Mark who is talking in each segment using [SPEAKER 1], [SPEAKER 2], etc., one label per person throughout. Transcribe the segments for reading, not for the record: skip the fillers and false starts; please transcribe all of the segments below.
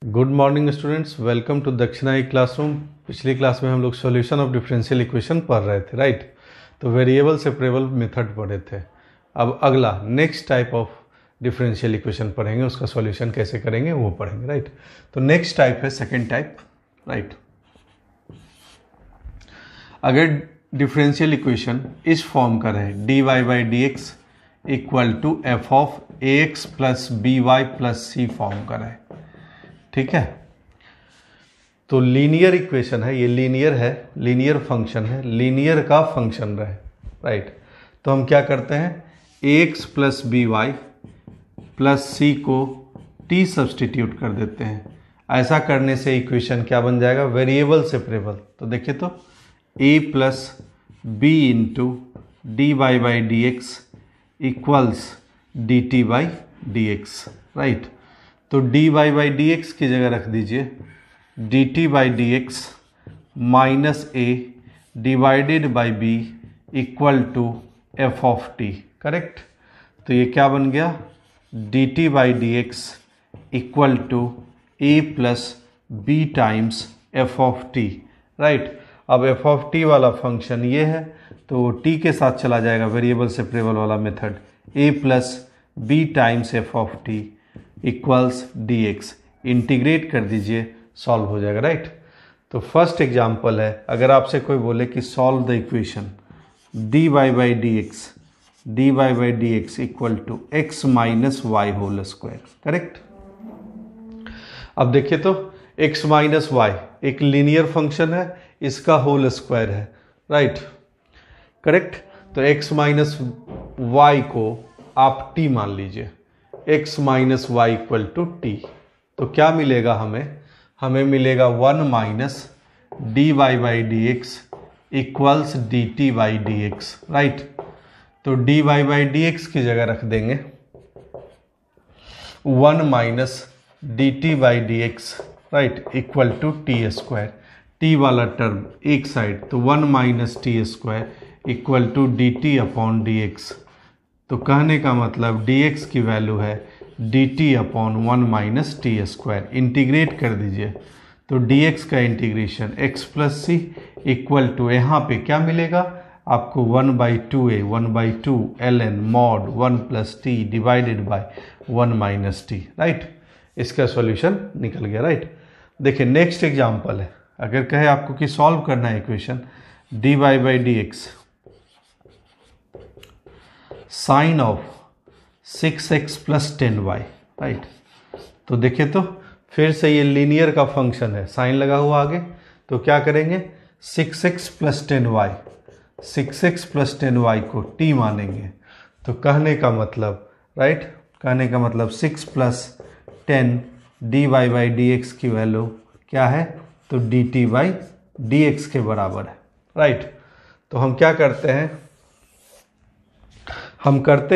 [SPEAKER 1] Good morning students, welcome to दक्षिणाई classroom. पिछली class में हम लोग सॉल्यूशन ऑफ डिफरेंशियल इक्वेशन पढ़ रहे थे, राइट। तो वेरिएबल सेपरेबल मेथड पढ़े थे। अब अगला next type of differential equation पढ़ेंगे, उसका सॉल्यूशन कैसे करेंगे वो पढ़ेंगे, राइट। तो नेक्स्ट टाइप है सेकेंड टाइप, राइट। अगर डिफरेंशियल इक्वेशन इस फॉर्म का रहे dy by d x equal to f of a x plus b y plus c form का रहे, ठीक है। तो लीनियर इक्वेशन है, ये लीनियर है, लीनियर फंक्शन है, लीनियर का फंक्शन रहे, राइट। तो हम क्या करते हैं, a x plus b y plus c को टी सब्सटीट्यूट कर देते हैं। ऐसा करने से इक्वेशन क्या बन जाएगा, वेरिएबल सेपरेबल। तो देखिए, तो a plus b into d y by d x equals d t by d x, right. तो d y by d x की जगह रख दीजिए d t by d x minus a divided by b equal to f of t, correct. तो ये क्या बन गया, d t by d x equal to a plus b times f of t, right. अब f of T वाला function ये है तो टी के साथ चला जाएगा, वेरिएबल सेपरेबल वाला method, a plus b times f of t equals d x. Integrate कर दीजिए, सॉल्व हो जाएगा, राइट। तो फर्स्ट एग्जाम्पल है, अगर आपसे कोई बोले कि solve the equation d y by d x equal to x minus y whole square, correct. अब देखिए, तो एक्स माइनस वाई एक लीनियर फंक्शन है, इसका होल स्क्वायर है, राइट, करेक्ट। तो एक्स माइनस वाई को आप टी मान लीजिए, x minus y equal to t. तो क्या मिलेगा हमें मिलेगा 1 minus d y by d x equals d t by d x, right. तो d y by d x की जगह रख देंगे 1 minus d t by d x, right, equal to t square. T वाला टर्म एक side, तो 1 minus t square equal to d t upon d x. तो कहने का मतलब dx की वैल्यू है dt upon 1 minus t square. Integrate कर दीजिए, तो dx का integration x plus c equal to, यहाँ पे क्या मिलेगा आपको 1/2a 1/2 ln mod 1 plus t divided by 1 minus T, right. इसका सॉल्यूशन निकल गया, राइट। देखिए नेक्स्ट एग्जांपल है, अगर कहे आपको कि सॉल्व करना है equation dy by d x sine of 6x plus 10y, right. तो देखिए, तो फिर से ये लीनियर का फंक्शन है, साइन लगा हुआ आगे, तो क्या करेंगे 6x plus 10y, 6x plus 10y को t मानेंगे। तो कहने का मतलब, राइट, कहने का मतलब 6 plus 10 dy by d x की वैल्यू क्या है, तो dt बाई डी एक्स के बराबर है, राइट। तो हम क्या करते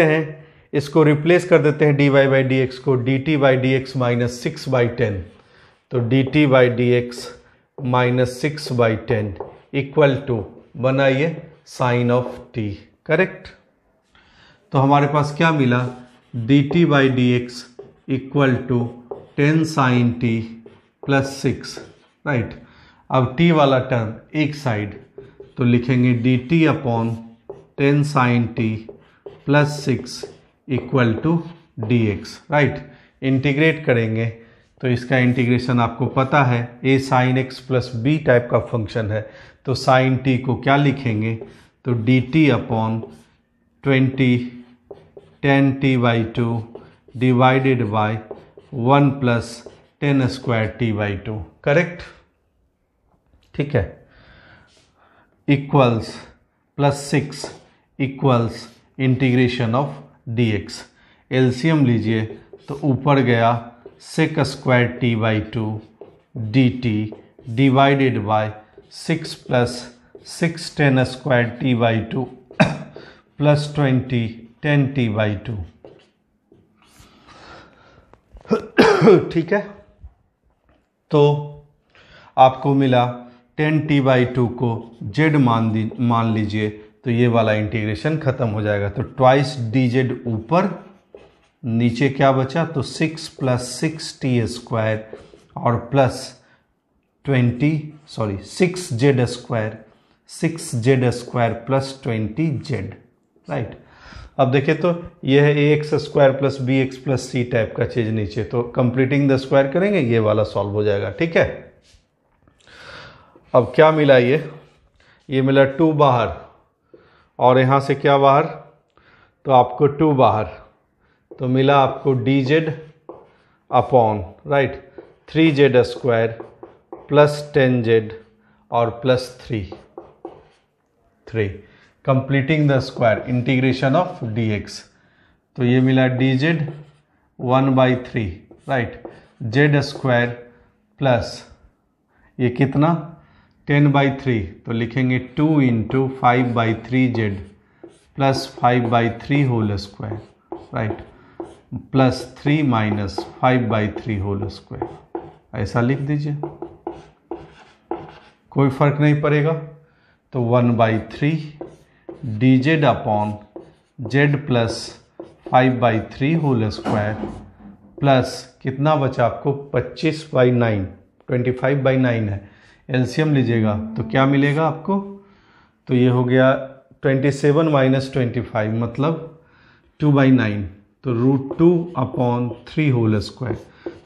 [SPEAKER 1] हैं, इसको रिप्लेस कर देते हैं dy बाई डी एक्स को dt by d x minus 6/10। तो dt by d x minus 6/10 equal to बनाइए साइन ऑफ t, करेक्ट। तो हमारे पास क्या मिला, dt by d x equal to 10 sine t plus 6, right. अब t वाला टर्म एक साइड, तो लिखेंगे dt upon 10 sine t plus 6 equal to d x, right. Integrate करेंगे तो इसका इंटीग्रेशन आपको पता है, a sine x plus b type का फंक्शन है, तो साइन टी को क्या लिखेंगे, तो d t upon 20 10 t by 2 divided by 1 plus 10 square t by 2, correct, ठीक है। Equals plus 6 equals integration of dx। LCM लीजिए, तो ऊपर गया sec square t by 2 d t divided by 6 plus 6 10 square t by 2 plus 20 10 t by 2, ठीक है। तो आपको मिला 10 टी बाई 2 को z मान लीजिए, तो ये वाला इंटीग्रेशन खत्म हो जाएगा। तो ट्वाइस डी जेड ऊपर, नीचे क्या बचा, तो 6 प्लस 6 टी स्क्वायर और plus 6z square plus 20z, right. अब देखिए तो यह है ax square plus bx plus c type का चीज नीचे, तो कंप्लीटिंग द स्क्वायर करेंगे ये वाला सॉल्व हो जाएगा, ठीक है। अब क्या मिला, ये मिला 2 बाहर और यहाँ से क्या बाहर, तो आपको 2 बाहर, तो मिला आपको dz upon, right, 3z square plus 10z और plus 3 completing the square integration of dx। तो ये मिला dz 1/3, right, z square plus ये कितना 10/3, तो लिखेंगे 2 × 5/3z plus 5/3 whole square, right, plus 3 minus 5/3 whole square, ऐसा लिख दीजिए, कोई फर्क नहीं पड़ेगा। तो 1/3 dz upon z plus 5/3 whole square plus कितना बचा आपको 25/9, 25/9 है, एलसीएम लीजिएगा तो क्या मिलेगा आपको, तो ये हो गया 27 माइनस 25 मतलब 2/9, तो √2/3 होल स्क्वायर।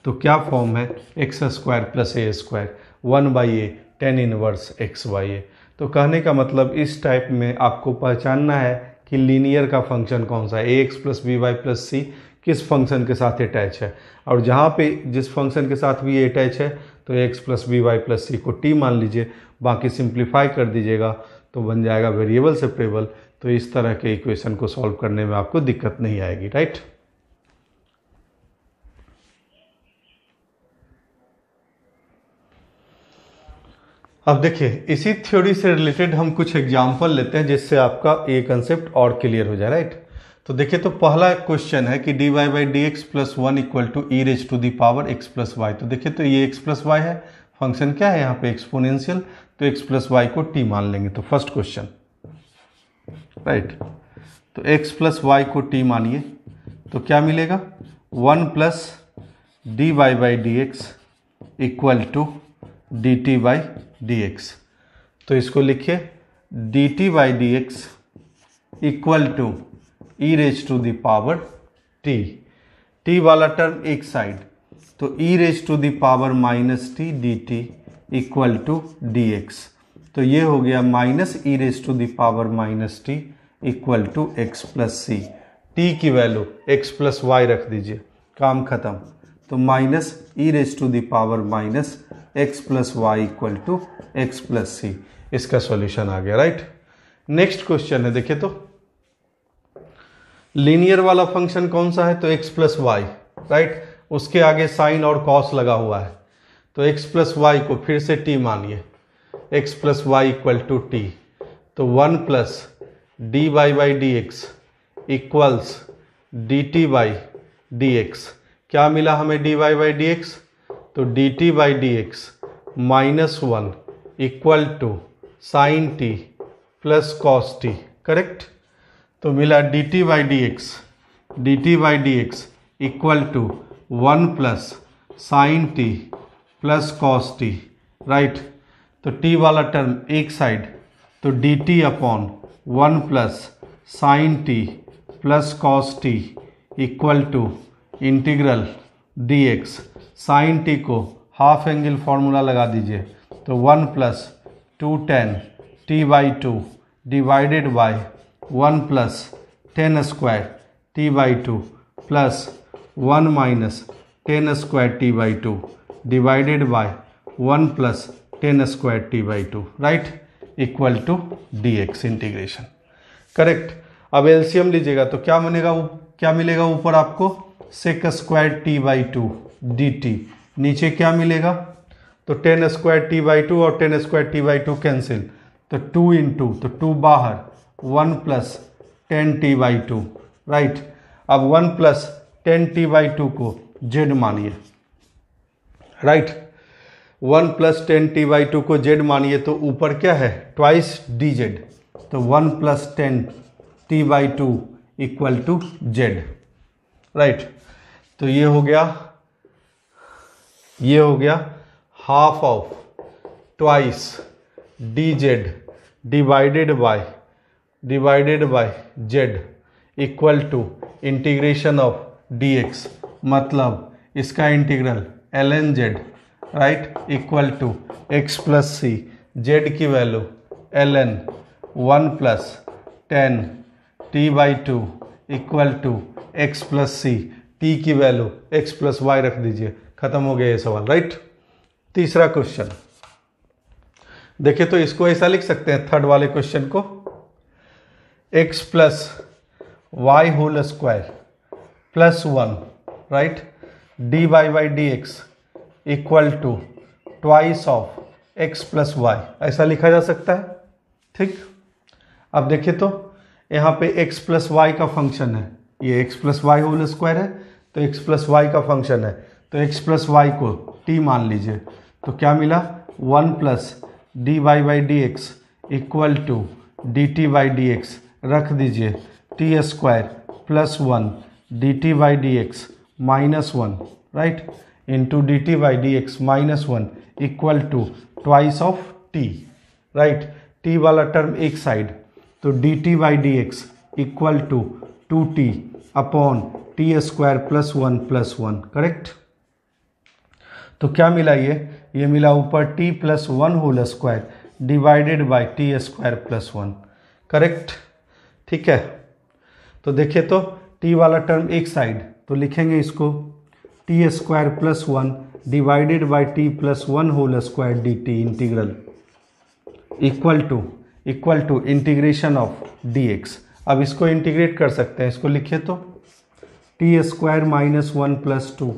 [SPEAKER 1] तो क्या फॉर्म है, x square plus a square 1/a tan inverse x/a। तो कहने का मतलब इस टाइप में आपको पहचानना है कि लीनियर का फंक्शन कौन सा है, ax plus by plus c किस फंक्शन के साथ अटैच है, और जहाँ पे जिस फंक्शन के साथ भी अटैच है तो x plus by plus c को t मान लीजिए, बाकी सिंप्लीफाई कर दीजिएगा तो बन जाएगा वेरिएबल सेपरेबल। तो इस तरह के इक्वेशन को सॉल्व करने में आपको दिक्कत नहीं आएगी, राइट। अब देखिए इसी थ्योरी से रिलेटेड हम कुछ एग्जाम्पल लेते हैं जिससे आपका ये कंसेप्ट और क्लियर हो जाए, राइट। तो देखिए तो पहला क्वेश्चन है कि dy/dx plus 1 equal to e raise to the power x plus y. तो देखिए तो ये x प्लस वाई है, फंक्शन क्या है यहाँ पे एक्सपोनेंशियल, तो x प्लस वाई को t मान लेंगे। तो फर्स्ट क्वेश्चन, राइट, तो x प्लस वाई को t मानिए तो क्या मिलेगा 1 plus dy/dx equal to dt/dx। तो इसको लिखिए dt/dx equal to e raise to the power t वाला टर्म एक साइड, तो e raise to the power minus t dt equal to dx। तो ये हो गया minus e raise to the power minus t equal to x plus c. t की value x plus Y रख दीजिए, काम खत्म। तो minus e raise to the power minus x plus y equal to x plus सी, इसका solution आ गया, right. Next question है, देखिए तो लीनियर वाला फंक्शन कौन सा है, तो x प्लस वाई, राइट, उसके आगे साइन और कॉस लगा हुआ है, तो x प्लस वाई को फिर से t मानिए, x plus y equal to t। तो 1 प्लस dy/dx इक्वल्स dt/dx। क्या मिला हमें dy/dx, तो dt/dx minus 1 equal to sine t plus cos t, correct. तो मिला dt/dx equal to 1 plus sine t plus cos t, right. तो t वाला term एक साइड, तो dt upon 1 plus sine t plus cos t equal to integral dx। Sine t को half angle formula लगा दीजिए, तो 1 plus 2 tan t/2 divided by 1 plus 10 square t/2 plus 1 minus 10 square t/2 divided by 1 plus 10 square t/2, right, equal to dx integration, correct. अब LCM लीजिएगा तो क्या मिलेगा ऊपर आपको सेक स्क्वायर t/2 dt, नीचे क्या मिलेगा, तो 10 स्क्वायर t/2 और 10 स्क्वायर t/2 कैंसिल, तो 2 × तो 2 बाहर 1 प्लस 10 t/2, राइट। अब 1 प्लस 10 t/2 को z मानिए, राइट, 1 प्लस 10 t/2 को z मानिए, तो ऊपर क्या है ट्वाइस dz, तो 1 plus 10 t/2 equal to z, right. तो ये हो गया ये हो गया half of twice D Z divided by Z equal to integration of D X, मतलब इसका integral ln Z right equal to x plus C, Z की value ln 1 plus 10 t by two equal to x plus C, T की value X plus Y रख दीजिए, खत्म हो गया ये सवाल राइट। तीसरा क्वेश्चन देखिए, तो इसको ऐसा लिख सकते हैं थर्ड वाले क्वेश्चन को, x plus y whole square plus 1 right d y by d x equal to twice of x plus y, ऐसा लिखा जा सकता है। ठीक, अब देखिए तो यहाँ पे x प्लस वाई का फंक्शन है, ये x plus y whole square है तो x प्लस वाई का फंक्शन है, तो x प्लस वाई को t मान लीजिए, तो क्या मिला 1 plus d y by d x equal to d t by d x, रख दीजिए t square plus 1 d t by d x minus 1 right into d t by d x minus 1 equal to twice of t right, t वाला term एक side, तो d t by d x equal to 2t upon t square plus 1 correct. तो क्या मिला ये मिला ऊपर t plus 1 whole square divided by t square plus 1 correct. ठीक है, तो देखिए तो t वाला टर्म एक साइड, तो लिखेंगे इसको t square plus 1 divided by t plus 1 whole square d t integral equal to integration of D x. अब इसको इंटीग्रेट कर सकते हैं, इसको लिखिए तो t square minus 1 plus 2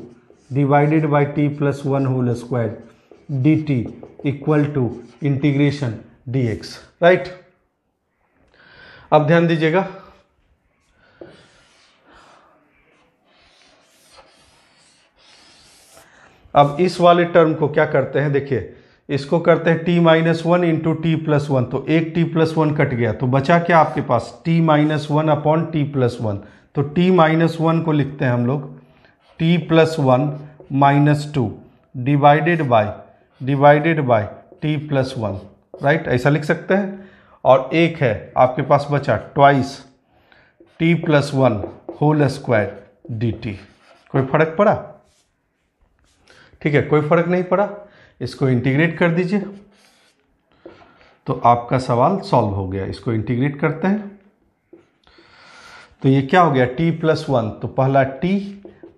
[SPEAKER 1] divided by t plus 1 whole square d t equal to integration d x right. अब ध्यान दीजिएगा, अब इस वाले टर्म को क्या करते हैं, देखिए इसको करते हैं t minus 1 into T plus 1, तो एक t प्लस 1 कट गया, तो बचा क्या आपके पास t minus 1 upon T plus 1, तो t माइनस 1 को लिखते हैं हम लोग t plus 1 minus 2 divided bye T plus 1 right, ऐसा लिख सकते हैं। और एक है आपके पास बचा twice t plus 1 whole square d t, कोई फर्क पड़ा? ठीक है, कोई फर्क नहीं पड़ा, इसको इंटीग्रेट कर दीजिए तो आपका सवाल सॉल्व हो गया। इसको इंटीग्रेट करते हैं तो ये क्या हो गया t प्लस 1, तो पहला t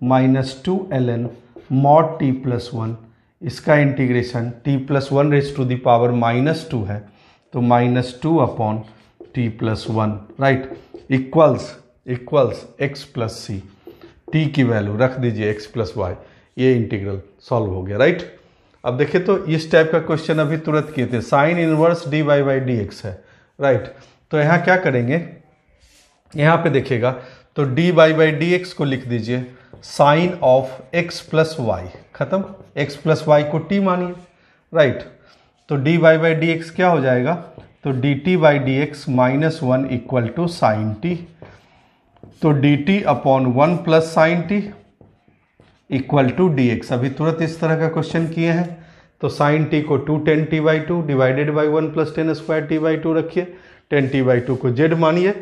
[SPEAKER 1] minus 2 ln mod t plus 1, इसका integration t plus 1 raise to the power minus 2 है, तो minus 2 upon t plus 1 right equals x plus c, t की वैल्यू रख दीजिए x प्लस वाई, ये इंटीग्रल सॉल्व हो गया राइट। अब देखिए तो इस टाइप का क्वेश्चन अभी तुरंत किए थे, sine inverse d y by d x है राइट, तो यहाँ क्या करेंगे, यहाँ पे देखिएगा तो d y by d x को लिख दीजिए sine of x plus y, खत्म, एक्स प्लस वाई को टी मानिए राइट, तो d y by d x क्या हो जाएगा, तो d t by d x minus 1 equal to sine t, तो d t upon 1 plus sign T equal to d x. अभी तुरंत इस तरह का क्वेश्चन किए हैं, तो साइन टी को 2 10 t by 2 divided by 1 plus 10 square t by 2 रखिए, 10 टी बाई 2 को जेड मानिए,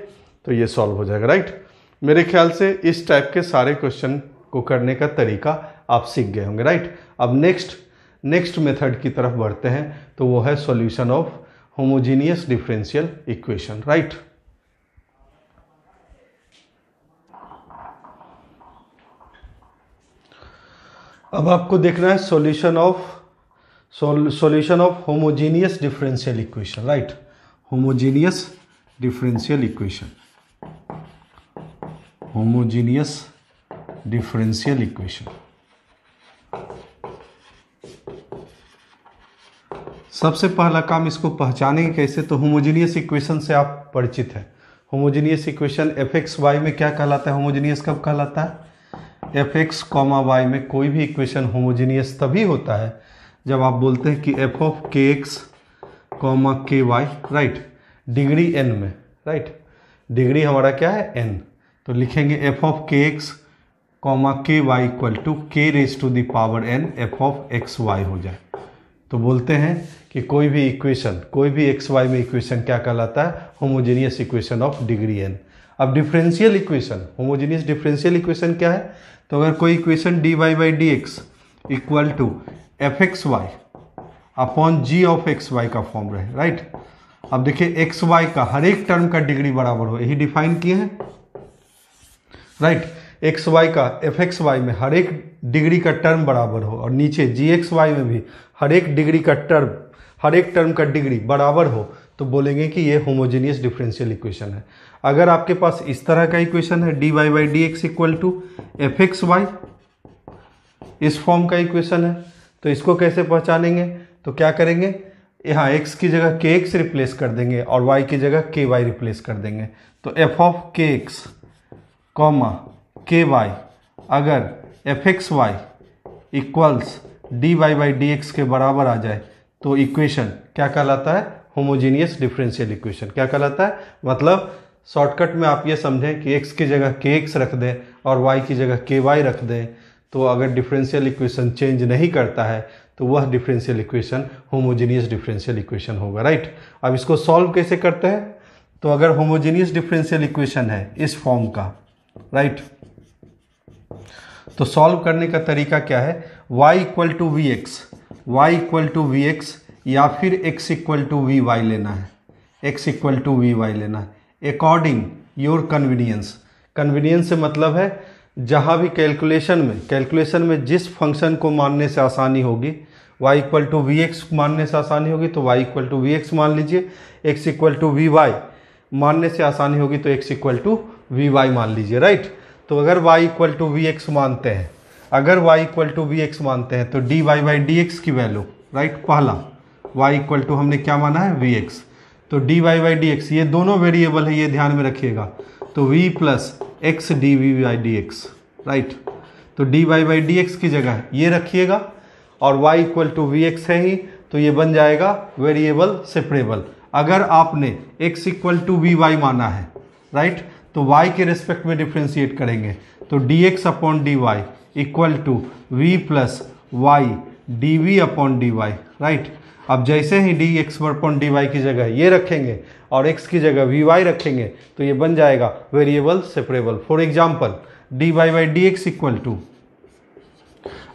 [SPEAKER 1] तो ये सॉल्व हो जाएगा राइट। मेरे ख्याल से इस टाइप के सारे क्वेश्चन को करने का तरीका आप सीख गए होंगे राइट। अब नेक्स्ट मेथड की तरफ बढ़ते हैं, तो वो है solution of homogeneous differential equation right. अब आपको देखना है solution of homogeneous differential equation right, homogeneous differential equation, homogeneous differential equation. सबसे पहला काम इसको पहचानेंगे कैसे, तो होमोजीनियस इक्वेशन से आप परिचित हैं। Homogeneous equation f x y में क्या कहलाता है, होमोजीनियस कब कहलाता है, एफ एक्स कॉमा वाई में कोई भी इक्वेशन होमोजीनियस तभी होता है जब आप बोलते हैं कि f of k x comma k y right, degree n में राइट, डिग्री हमारा क्या है एन, तो लिखेंगे f of k x comma k y equal to k raise to the power n f of x y हो जाए। तो बोलते हैं कि कोई भी इक्वेशन, कोई भी एक्स वाई में इक्वेशन क्या कहलाता है? Homogeneous equation of degree n. अब differential equation, homogeneous differential equation क्या है? तो अगर कोई equation d y by d x equal to f x y upon g of x y का फॉर्म रहे, राइट। अब देखिए एक्स वाई का हर एक टर्म का डिग्री बराबर हो, यही डिफाइन किए हैं, राइट। एक्स वाई का एफ एक्स वाई में हर एक डिग्री का टर्म बराबर हो और नीचे जी एक्स वाई में भी हर एक डिग्री का टर्म, हर एक टर्म का डिग्री बराबर हो, तो बोलेंगे कि ये होमोजेनियस डिफरेंशियल इक्वेशन है। अगर आपके पास इस तरह का इक्वेशन है d y by d x equal to f x y, इस फॉर्म का इक्वेशन है, तो इसको कैसे पहचानेंगे? तो क्या करेंगे, यहाँ x की जगह के एक्स रिप्लेस कर देंगे और y की जगह के वाई रिप्लेस कर देंगे। तो f of k x comma k y अगर f x y equals d y by d x के बराबर आ जाए तो इक्वेशन क्या कहलाता है? Homogeneous differential equation. क्या कहलाता है? मतलब शॉर्टकट में आप ये समझें कि x की जगह के एक्स रख दें और y की जगह के वाई रख दें, तो अगर डिफरेंशियल इक्वेशन चेंज नहीं करता है तो वह differential equation homogeneous differential equation होगा, राइट। अब इसको सॉल्व कैसे करते हैं? तो अगर होमोजेनियस डिफरेंशियल इक्वेशन है इस फॉर्म का, राइट, तो सॉल्व करने का तरीका क्या है? y equal to v x, y equal to v x या फिर x equal to v y लेना है, x equal to v y लेना है अकॉर्डिंग योर कन्वीनियंस। कन्वीनियंस से मतलब है जहाँ भी कैलकुलेशन में जिस फंक्शन को मानने से आसानी होगी, y equal to v x मानने से आसानी होगी तो y equal to v x मान लीजिए, x equal to v y मानने से आसानी होगी तो x equal to v y मान लीजिए, राइट। तो अगर y equal to v x मानते हैं, अगर y equal to v x मानते हैं तो d y by d x की वैल्यू, राइट, पहला y इक्वल टू हमने क्या माना है? वी एक्स, तो d y by d x ये दोनों वेरिएबल है, ये ध्यान में रखिएगा, तो v plus x d v by d x, right. तो d y by d x की जगह ये रखिएगा और y equal to v x है ही, तो ये बन जाएगा वेरिएबल सेपरेबल। अगर आपने x equal to v y माना है, राइट, तो y के रेस्पेक्ट में डिफ्रेंशिएट करेंगे, तो d x upon d y equal to v plus y d v upon d y, right. अब जैसे ही d x upon d y की जगह ये रखेंगे और x की जगह वी वाई रखेंगे तो ये बन जाएगा variable separable. For example d y by d x equal to,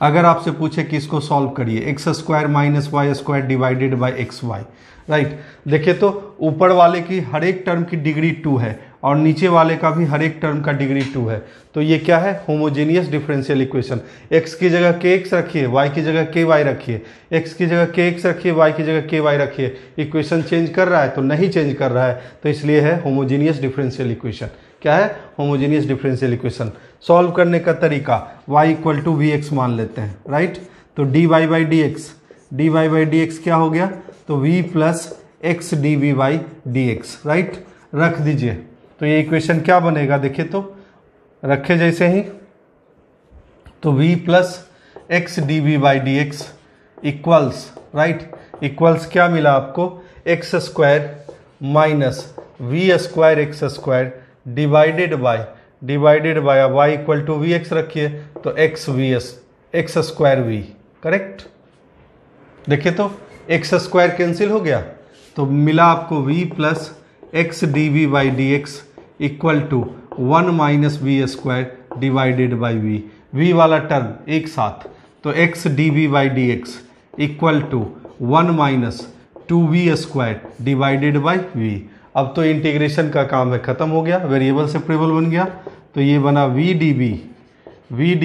[SPEAKER 1] अगर आपसे पूछे कि इसको सॉल्व करिए, x square minus y square divided by x y, right. देखिए तो ऊपर वाले की हर एक टर्म की डिग्री 2 है और नीचे वाले का भी हर एक टर्म का डिग्री 2 है, तो ये क्या है? Homogeneous differential equation. x की जगह के एक्स रखिए, y की जगह के वाई रखिए, x की जगह के एक्स रखिए, y की जगह के वाई रखिए। इक्वेशन चेंज कर रहा है? तो नहीं चेंज कर रहा है, तो इसलिए है होमोजेनियस डिफरेंशियल इक्वेशन। क्या है? Homogeneous differential equation. सॉल्व करने का तरीका y equal to v x मान लेते हैं, राइट। तो d y by d x क्या हो गया? तो v plus x d v by d x, right, रख दीजिए। तो ये इक्वेशन क्या बनेगा? देखिए तो रखे जैसे ही, तो v plus x d v by d x equals, right, equals क्या मिला आपको? X square minus v square x square divided by अब y equal to v x रखिए तो एक्स स्क्वायर वी, करेक्ट। देखिए तो एक्स स्क्वायर कैंसिल हो गया तो मिला आपको v plus x d v by d x equal to 1 minus v square divided by v वाला टर्म एक साथ, तो x d v by d x equal to 1 minus 2v square divided by v। अब तो integration का काम है, खत्म हो गया, वेरिएबल सेपरेबल बन गया, तो ये बना v d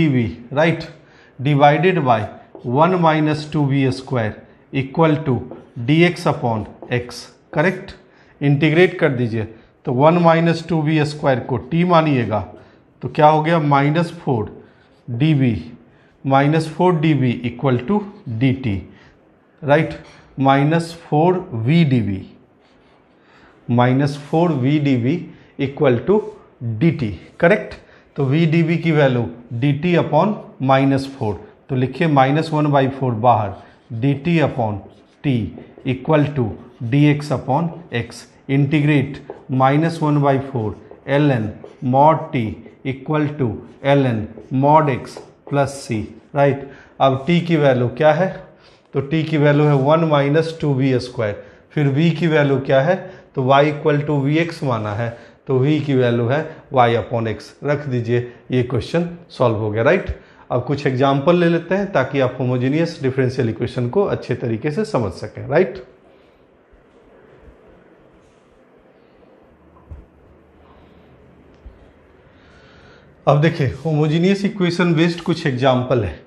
[SPEAKER 1] v, right, divided by 1 minus 2v square equal to d x upon x, correct. Integrate कर दीजिए तो 1 माइनस 2v स्क्वायर को t मानिएगा तो क्या हो गया? Minus 4 dv equal to dt, right, minus 4v dv equal to dt, correct. तो v dv की वैल्यू dt अपॉन -4, तो लिखिए -1/4 बाहर, dt upon t equal to dx upon x। Integrate -1/4 ln mod t equal to ln mod x plus c, right. अब t की value क्या है, तो t की वैल्यू है 1 माइनस 2v²। फिर v की वैल्यू क्या है, तो y इक्वल टू vx माना है, तो v की वैल्यू है y अपॉन x। रख दीजिए, ये क्वेश्चन सॉल्व हो गया, राइट। अब कुछ एग्जाम्पल ले लेते हैं ताकि आप होमोजेनियस डिफरेंशियल इक्वेशन को अच्छे तरीके से समझ सकें, राइट। अब देखिए होमोजेनियस इक्वेशन बेस्ड कुछ एग्जाम्पल है।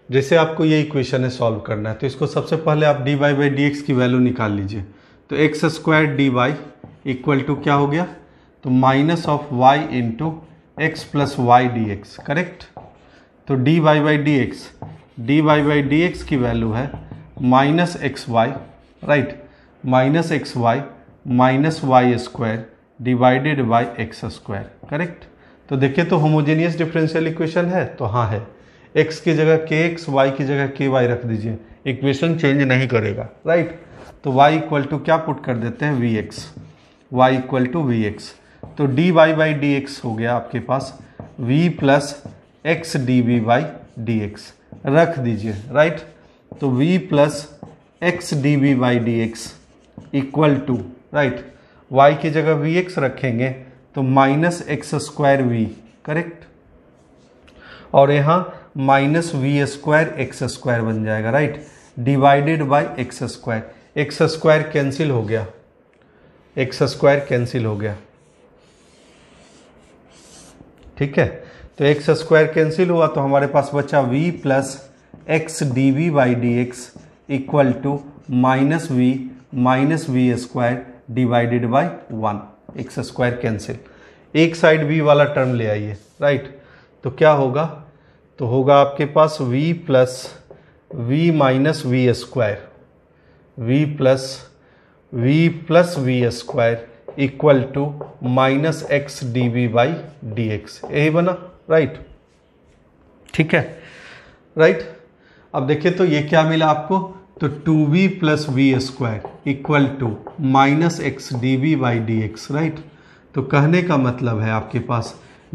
[SPEAKER 1] जैसे आपको ये इक्वेशन है सॉल्व करना है, तो इसको सबसे पहले आप dy बाई डी एक्स की वैल्यू निकाल लीजिए। तो x square d y equal to क्या हो गया, तो minus of y into x plus y d x, correct. तो dy बाई डी एक्स की वैल्यू है minus x y, right, minus x y minus y square divided by x square, correct. तो देखिए तो होमोजेनियस डिफरेंशियल इक्वेशन है, तो हाँ है। x की जगह kx, y की जगह ky रख दीजिए, इक्वेशन चेंज नहीं करेगा, राइट। तो y इक्वल टू क्या पुट कर देते हैं, vx, y equal to vx। तो dy बाई डी एक्स हो गया आपके पास v plus x d v by d x, रख दीजिए, राइट। तो v plus x d v by d x equal to, right, y की जगह vx रखेंगे तो minus x square v, correct, और यहाँ minus v square x square बन जाएगा, right, divided by x square. X square cancel हो गया, एक्स स्क्वायर कैंसिल हो गया, ठीक है। तो एक्स स्क्वायर कैंसिल हुआ तो हमारे पास बचा v plus x d v by d x equal to minus v square divided by 1, x square cancel. एक साइड v वाला टर्म ले आइए, राइट। तो क्या होगा, तो होगा आपके पास v plus v minus v square, v plus v square equal to minus x d v by d x, यही बना, राइट, ठीक है, राइट। अब देखिए तो ये क्या मिला आपको, तो 2v plus v square equal to minus x d v by d x, right. तो कहने का मतलब है आपके पास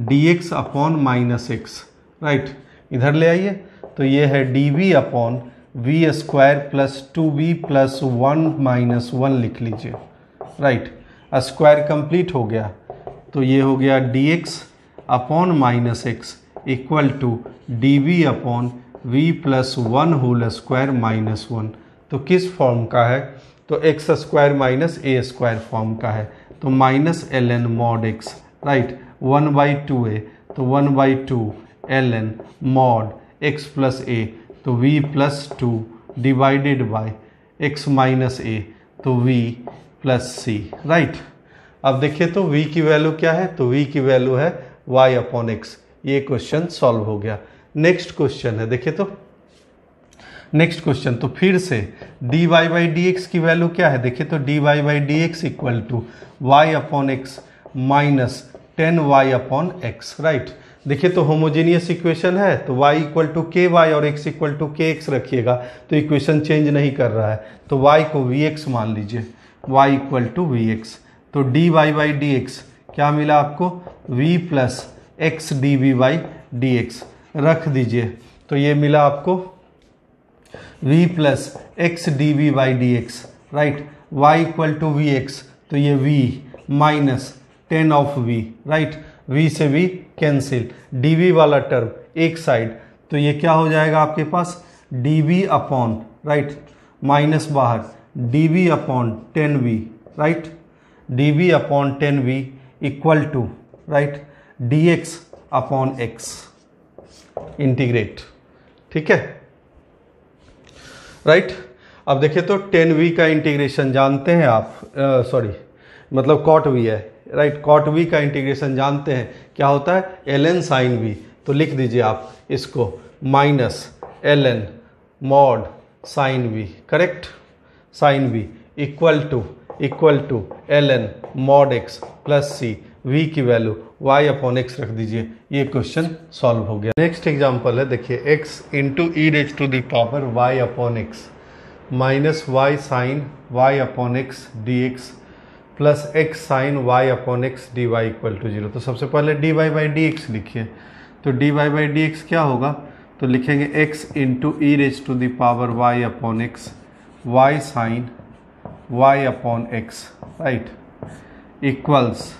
[SPEAKER 1] dx upon minus x, right, इधर ले आइए। तो ये है dv upon v square plus 2v plus 1 minus 1 लिख लीजिए, राइट। स्क्वायर कंप्लीट हो गया, तो ये हो गया dx upon minus x equal to dv upon v plus 1 whole square minus 1। तो किस फॉर्म का है, तो x square minus a square form का है। तो minus ln mod x, right, 1/2a, तो 1/2 ln mod x plus a, तो v plus 2 divided by x minus a, तो v प्लस c, राइट। अब देखिए तो v की वैल्यू क्या है, तो v की वैल्यू है y अपॉन एक्स। ये क्वेश्चन सॉल्व हो गया। नेक्स्ट क्वेश्चन है, देखिए तो नेक्स्ट क्वेश्चन, तो फिर से dy बाई डी एक्स की वैल्यू क्या है, देखिए तो dy by d x equal to y upon x minus 10y upon x, right. देखिए तो होमोजेनियस इक्वेशन है, तो y equal to k y और x equal to k x रखिएगा, तो इक्वेशन चेंज नहीं कर रहा है। तो y को vx मान लीजिए, y इक्वल टू vx। तो dy बाई डी एक्स क्या मिला आपको, v plus x d v by d x, रख दीजिए। तो ये मिला आपको v plus x d v by d x, right, y equal to v x, तो ये v minus 10 of v, right, v से v कैंसिल, dv वाला टर्म एक साइड, तो ये क्या हो जाएगा आपके पास dv अपॉन, राइट, माइनस बाहर dv upon 10v, right, dv upon 10v equal to, right, dx upon x integrate, ठीक है, राइट। अब देखिए तो 10v का इंटीग्रेशन जानते हैं आप, सॉरी मतलब cot v है, राइट, cot v का इंटीग्रेशन जानते हैं क्या होता है, ln sin v। तो लिख दीजिए आप इसको minus ln mod sin v, correct, sin v equal to ln mod x plus c, v की वैल्यू y अपॉन x रख दीजिए। ये क्वेश्चन सॉल्व हो गया। नेक्स्ट एग्जांपल है, देखिए x into e raise to the power y upon x minus y sine y upon x dx plus x sine y upon x d y equal to 0। तो सबसे पहले d y by d x लिखिए। तो d y by d x क्या होगा, तो लिखेंगे x into e raise to the power y upon x, y sine y upon x, right, equals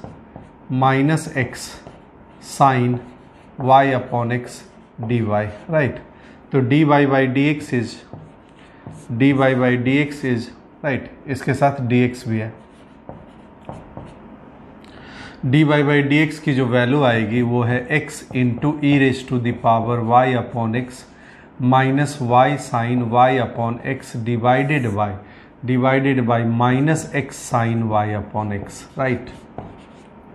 [SPEAKER 1] minus x sine y upon x d y, right. तो d y by d x is right, इसके साथ d x भी है। D y by d x की जो value आएगी वो है x into e raise to the power y upon x minus y sine y upon x divided by minus x sine y upon x, right,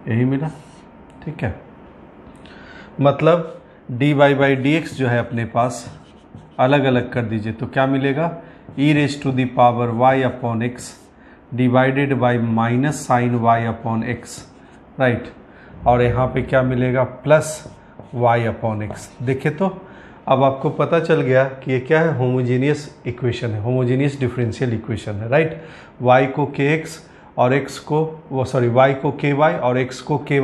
[SPEAKER 1] यही मिला। ठीक है, मतलब d y by d x जो है अपने पास अलग अलग कर दीजिए तो क्या मिलेगा, e raise to the power y upon x divided by minus sine y upon x, right, और यहाँ पे क्या मिलेगा, प्लस वाई अपॉन एक्स। देखिए तो अब आपको पता चल गया कि ये क्या है, होमोजीनियस इक्वेशन है, होमोजीनियस डिफरेंशियल इक्वेशन है, राइट। वाई को के एक्स और एक्स को वाई को के वाई और एक्स को के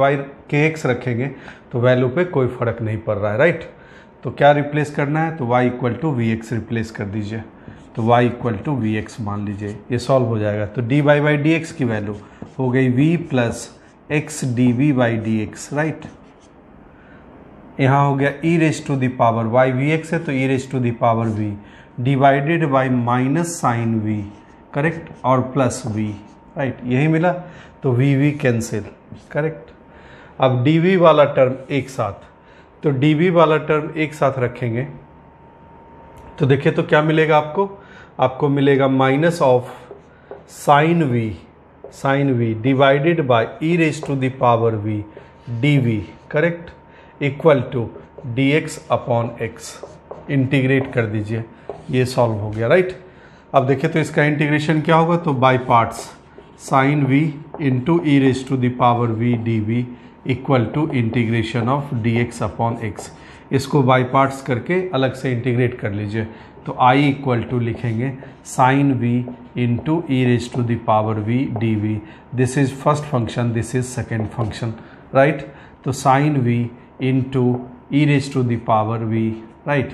[SPEAKER 1] एक्स रखेंगे तो वैल्यू पे कोई फर्क नहीं पड़ रहा है, राइट। तो क्या रिप्लेस करना है, तो y equal to v x replace कर दीजिए। तो y equal to v x मान लीजिए, ये सॉल्व हो जाएगा। तो d y by d x की वैल्यू हो गई v plus x d v by d x, right. यहाँ हो गया e raise to the power y v x है तो e raise to the power v divided by minus sine v, correct, और plus we, right, यही मिला। तो we cancel, correct. अब डी वी वाला टर्म एक साथ, तो डी वी वाला टर्म एक साथ रखेंगे तो देखिए तो क्या मिलेगा आपको मिलेगा minus of sine v divided by e raise to the power v d v, correct, equal to d x upon x. Integrate कर दीजिए, ये सॉल्व हो गया, राइट। अब देखिए तो इसका इंटीग्रेशन क्या होगा, तो by parts sine v into e raise to the power v d v equal to integration of D x upon x. इसको बाई पार्ट्स करके अलग से इंटीग्रेट कर लीजिए। तो आई इक्वल टू लिखेंगे sine v into e raise to the power v d v. This is first function, this is second function, right. तो sine v into e raise to the power v, right,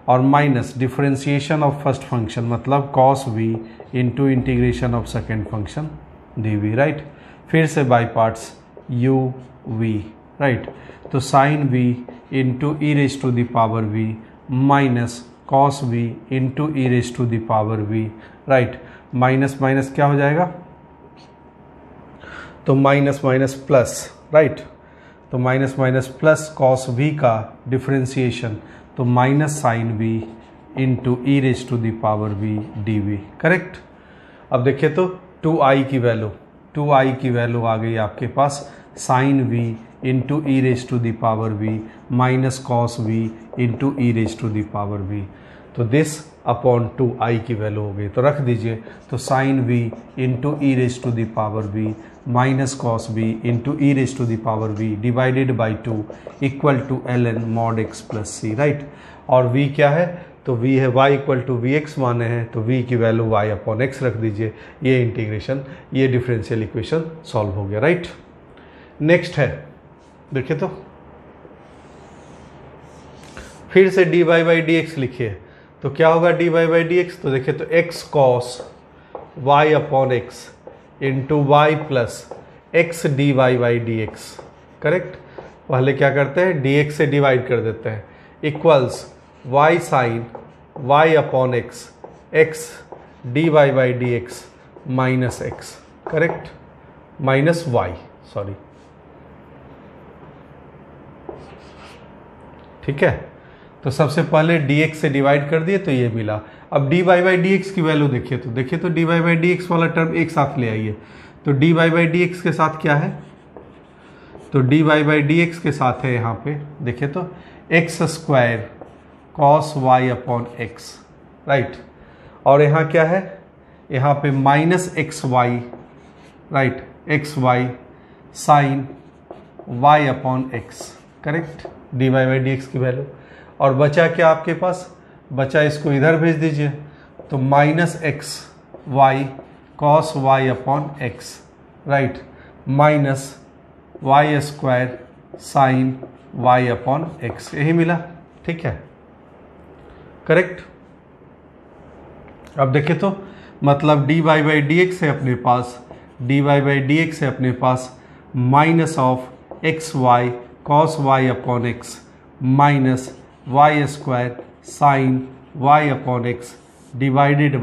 [SPEAKER 1] और minus differentiation of first function मतलब cos v into integration of second function d v, right. फिर से by parts u v, right. तो sine v into e raise to the power v minus cos v into e raise to the power v, right. Minus minus क्या हो जाएगा, तो minus minus plus, right. तो minus minus plus cos v का differentiation तो minus sine v into e raise to the power v d v, correct. अब देखिए तो 2i की वैल्यू आ गई आपके पास sine v into e raise to the power v minus cos v into e raise to the power v. तो दिस अपॉन 2i की वैल्यू हो गई, तो रख दीजिए। तो sine v into e raise to the power v minus cos v into e raise to the power v divided by 2 equal to ln mod x plus c, right. और v क्या है, तो v है y equal to v x माने हैं तो v की value y upon x रख दीजिए। ये इंटीग्रेशन, ये डिफरेंशियल इक्वेशन सॉल्व हो गया, राइट। नेक्स्ट है, देखिए तो फिर से d y by d x लिखिए। तो क्या होगा d y by d x, तो देखिए तो x cos y upon x into y plus x d y by d x, correct. पहले क्या करते हैं, डी एक्स से डिवाइड कर देते हैं, equals y sine y upon x x d y by d x minus x, correct, minus y, sorry, ठीक है। तो सबसे पहले dx से डिवाइड कर दिए तो ये मिला। अब dy बाई डी एक्स की वैल्यू देखिए तो dy बाई डी एक्स वाला टर्म एक साथ ले आइए। तो dy बाई डी एक्स के साथ क्या है, तो dy बाई डी एक्स के साथ है यहाँ पे देखिए तो x square cos y upon x, right. और यहाँ क्या है, यहाँ पे minus x y, right, x y sine y upon x, correct, d by d x की वैल्यू। और बचा क्या आपके पास, बचा इसको इधर भेज दीजिए तो minus x y cos y upon x, right, minus y square sine y upon x, यही मिला। ठीक है, करेक्ट। अब देखें तो मतलब dy बाई डी एक्स है अपने पास, dy बाई डी एक्स है अपने पास minus of x y cos y upon x minus y square sine y upon x divided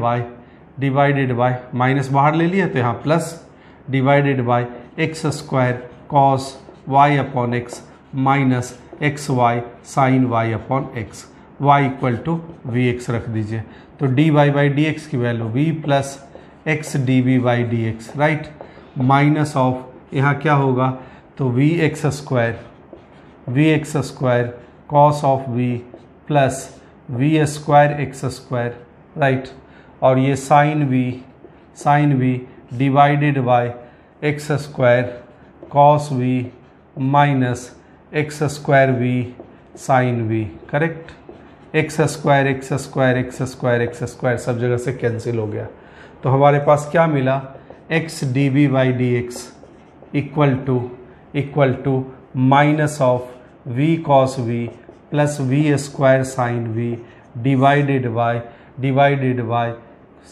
[SPEAKER 1] by minus बाहर ले लिया तो यहाँ plus divided by x square cos y upon x minus x y sine y upon x, y equal to v x रख दीजिए। तो dy by d x की value v plus x d v by d x, right, minus of यहाँ क्या होगा तो v x square cos of v plus v square x square, right, और ये sine v divided by x square cos v minus x square v sine v, correct. X square सब जगह से cancel हो गया, तो हमारे पास क्या मिला, x d b by d x equal to minus of v cos v plus v square sine v divided by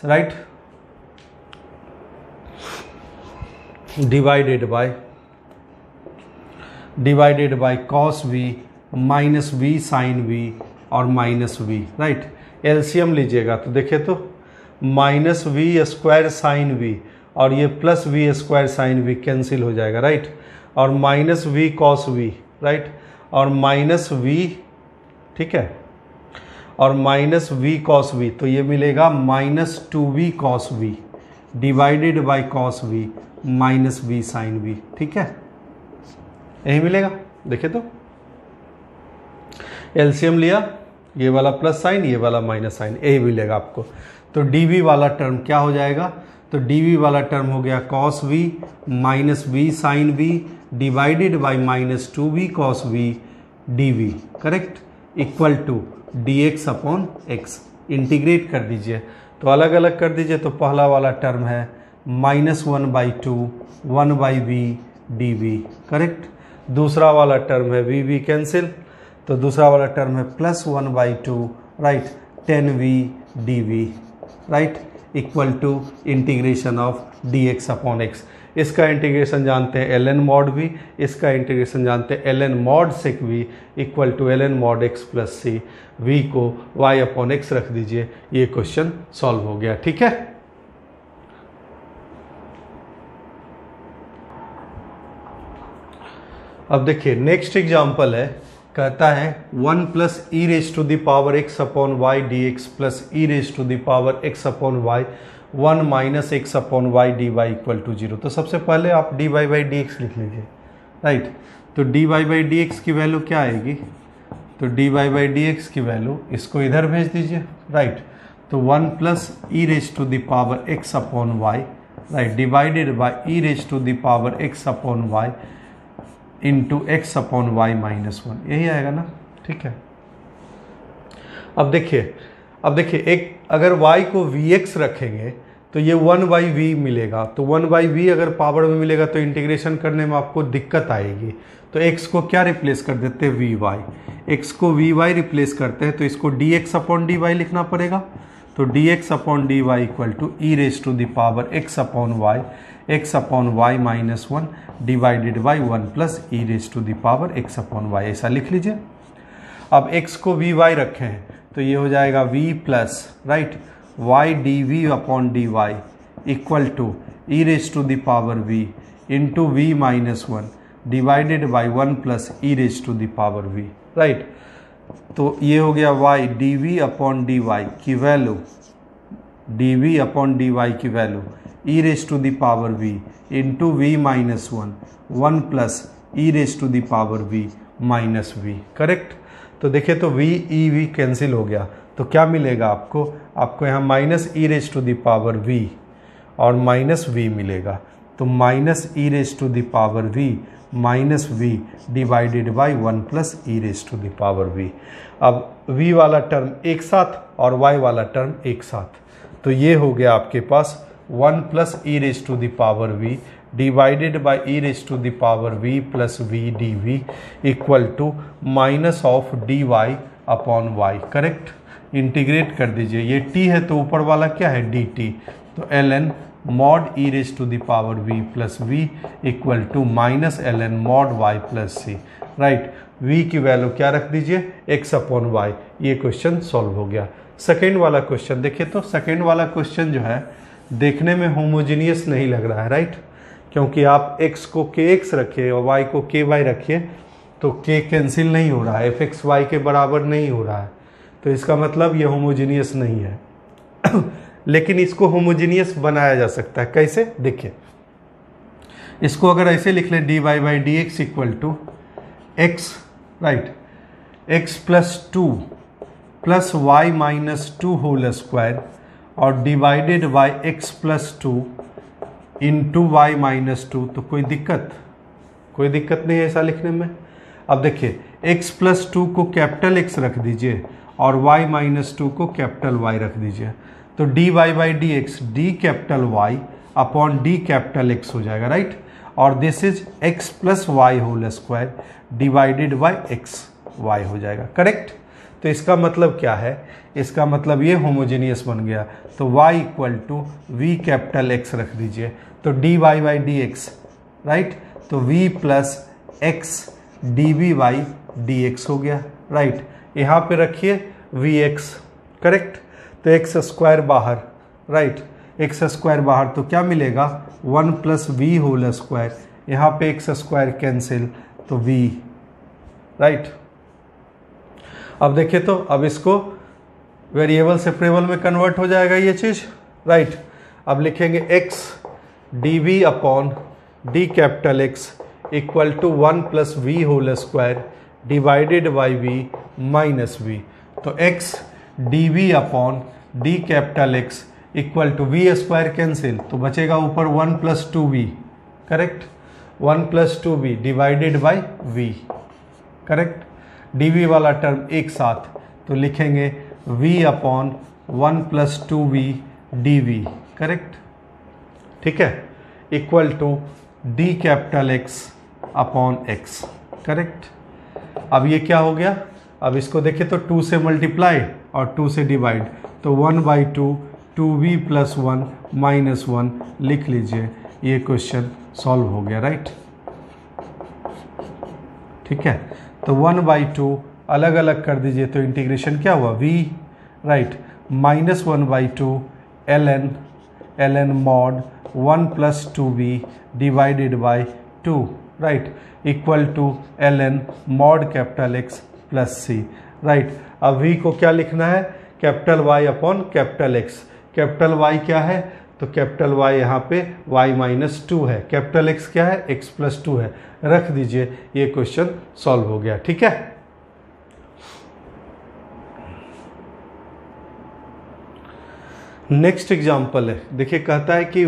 [SPEAKER 1] right, divided by cos v minus v sine v और माइनस वी, राइट। एलसीएम लीजिएगा तो देखिए तो minus v square sine v और ये plus v square sine v cancel हो जाएगा, right, और minus v cos v, right, और माइनस वी, ठीक है, और माइनस वी कॉस वी, तो ये मिलेगा minus two v cos v divided by cos v minus v sine v, ठीक है, यही मिलेगा। देखिए तो एलसीएम लिया, ये वाला प्लस साइन ये वाला माइनस साइन, यही मिलेगा आपको। तो डीवी वाला टर्म क्या हो जाएगा, तो डीवी वाला टर्म हो गया cos v minus v sine v divided by minus two v cos v dv, correct, equal to d x upon x. Integrate कर दीजिए तो अलग अलग कर दीजिए, तो पहला वाला टर्म है minus 1/2 1/v D v, correct. दूसरा वाला टर्म है वी वी कैंसिल, तो दूसरा वाला टर्म है plus 1/2, right, 10v dv, right, equal to integration of dx upon x। इसका इंटीग्रेशन जानते हैं ln मॉड v, इसका इंटीग्रेशन जानते हैं ln mod sec v equal to ln mod x plus c, v को y अपॉन x रख दीजिए, ये क्वेश्चन सॉल्व हो गया। ठीक है, अब देखिए नेक्स्ट एग्जांपल है, कहता है 1 plus e raise to the power x upon y d x plus e raise to the power x upon y 1 minus x upon y d y equal to 0। तो सबसे पहले आप d y by d x लिख लीजिए, right. तो d y by d x की value क्या आएगी, तो d y by d x की वैल्यू इसको इधर भेज दीजिए, राइट। तो 1 plus e raise to the power x upon y, right, divided by e raise to the power x upon y into x upon y minus 1, यही आएगा ना। ठीक है, अब देखिए एक अगर y को vx रखेंगे तो ये 1/v मिलेगा, तो 1/v अगर पावर में मिलेगा तो इंटीग्रेशन करने में आपको दिक्कत आएगी। तो x को क्या रिप्लेस कर देते हैं, vy, x को vy रिप्लेस करते हैं तो इसको dx अपॉन dy लिखना पड़ेगा। तो dx upon dy equal to e raise to the power x upon y minus 1 divided by 1 plus e raise to the power x upon y, ऐसा लिख लीजिए। अब x को vy रखे हैं तो ये हो जाएगा v plus, right, y d v upon d y equal to e raise to the power v into v minus 1 divided by 1 plus e raise to the power v, right. तो ये हो गया y d v upon d y की value, d v upon d y की value e raise to the power v into v minus 1 plus e raise to the power v minus v, correct. तो देखिए तो v ई v cancel हो गया, तो क्या मिलेगा आपको यहाँ minus e raise to the power v और माइनस v मिलेगा। तो minus e raise to the power v minus v divided by 1 plus e raise to the power v। अब v वाला टर्म एक साथ और y वाला टर्म एक साथ, तो ये हो गया आपके पास 1 plus e raise to the power v divided by e raise to the power v plus v d v equal to minus of d y upon y. Correct, integrate कर दीजिए, ये t है तो ऊपर वाला क्या है dt, तो ln mod e raise to the power v plus v equal to minus ln mod y plus c. Right, v की वैल्यू क्या रख दीजिए x अपॉन वाई। ये क्वेश्चन सॉल्व हो गया। सेकेंड वाला क्वेश्चन देखिए, तो सेकेंड वाला क्वेश्चन जो है देखने में होमोजीनियस नहीं लग रहा है। राइट, क्योंकि आप x को kx रखिए और y को ky रखिए तो k कैंसिल नहीं हो रहा है, fx y के बराबर नहीं हो रहा है, तो इसका मतलब ये होमोजीनियस नहीं है। लेकिन इसको होमोजीनियस बनाया जा सकता है। कैसे, देखिए, इसको अगर ऐसे लिख लें dy by d x equal to x, right, x plus two plus y minus two whole square और divided by x plus two into y minus two, तो कोई दिक्कत नहीं है ऐसा लिखने में। अब देखिए, x प्लस टू को कैपिटल X रख दीजिए और y माइनस टू को कैपिटल Y रख दीजिए, तो dy by d x d capital Y upon d capital X हो जाएगा। राइट, और this is x plus y whole square divided by x y हो जाएगा। करेक्ट, तो इसका मतलब क्या है, इसका मतलब ये होमोजेनियस बन गया। तो y equal to v capital X रख दीजिए, तो dy by d x, right, तो v plus x d v by d x हो गया। राइट, यहाँ पे रखिए वी एक्स। करेक्ट, तो एक्स स्क्वायर बाहर, राइट, एक्स स्क्वायर बाहर तो क्या मिलेगा 1 प्लस वी होल स्क्वायर, यहाँ पे एक्स स्क्वायर कैंसिल तो वी। राइट, अब देखिए, तो अब इसको वेरिएबल सेपरेबल में कन्वर्ट हो जाएगा ये चीज़। राइट, अब लिखेंगे x d v upon d capital x equal to 1 plus v whole square divided by v minus v, तो x d v upon d capital x equal to v square cancel तो बचेगा ऊपर 1 plus two v. Correct, 1 plus two v divided by v. Correct, d v वाला term एक साथ तो लिखेंगे v upon 1 plus two v d v. Correct, ठीक है, equal to d capital x upon x. Correct, अब ये क्या हो गया, अब इसको देखिए तो 2 से मल्टीप्लाई और 2 से डिवाइड, तो 1 by to 2v plus 1 minus 1 लिख लीजिए। ये क्वेश्चन सॉल्व हो गया। राइट, ठीक है, तो 1 बाई टू अलग अलग कर दीजिए तो इंटीग्रेशन क्या हुआ v, right, minus 1 by two ln mod 1 plus two v divided by 2, right, equal to ln mod capital x plus c. Right, अब v को क्या लिखना है, capital Y upon capital x. Capital Y क्या है, तो कैपिटल Y यहाँ पे y माइनस टू है, कैपिटल X क्या है, x प्लस टू है, रख दीजिए। ये क्वेश्चन सॉल्व हो गया। ठीक है, नेक्स्ट एग्जाम्पल है, देखिए कहता है कि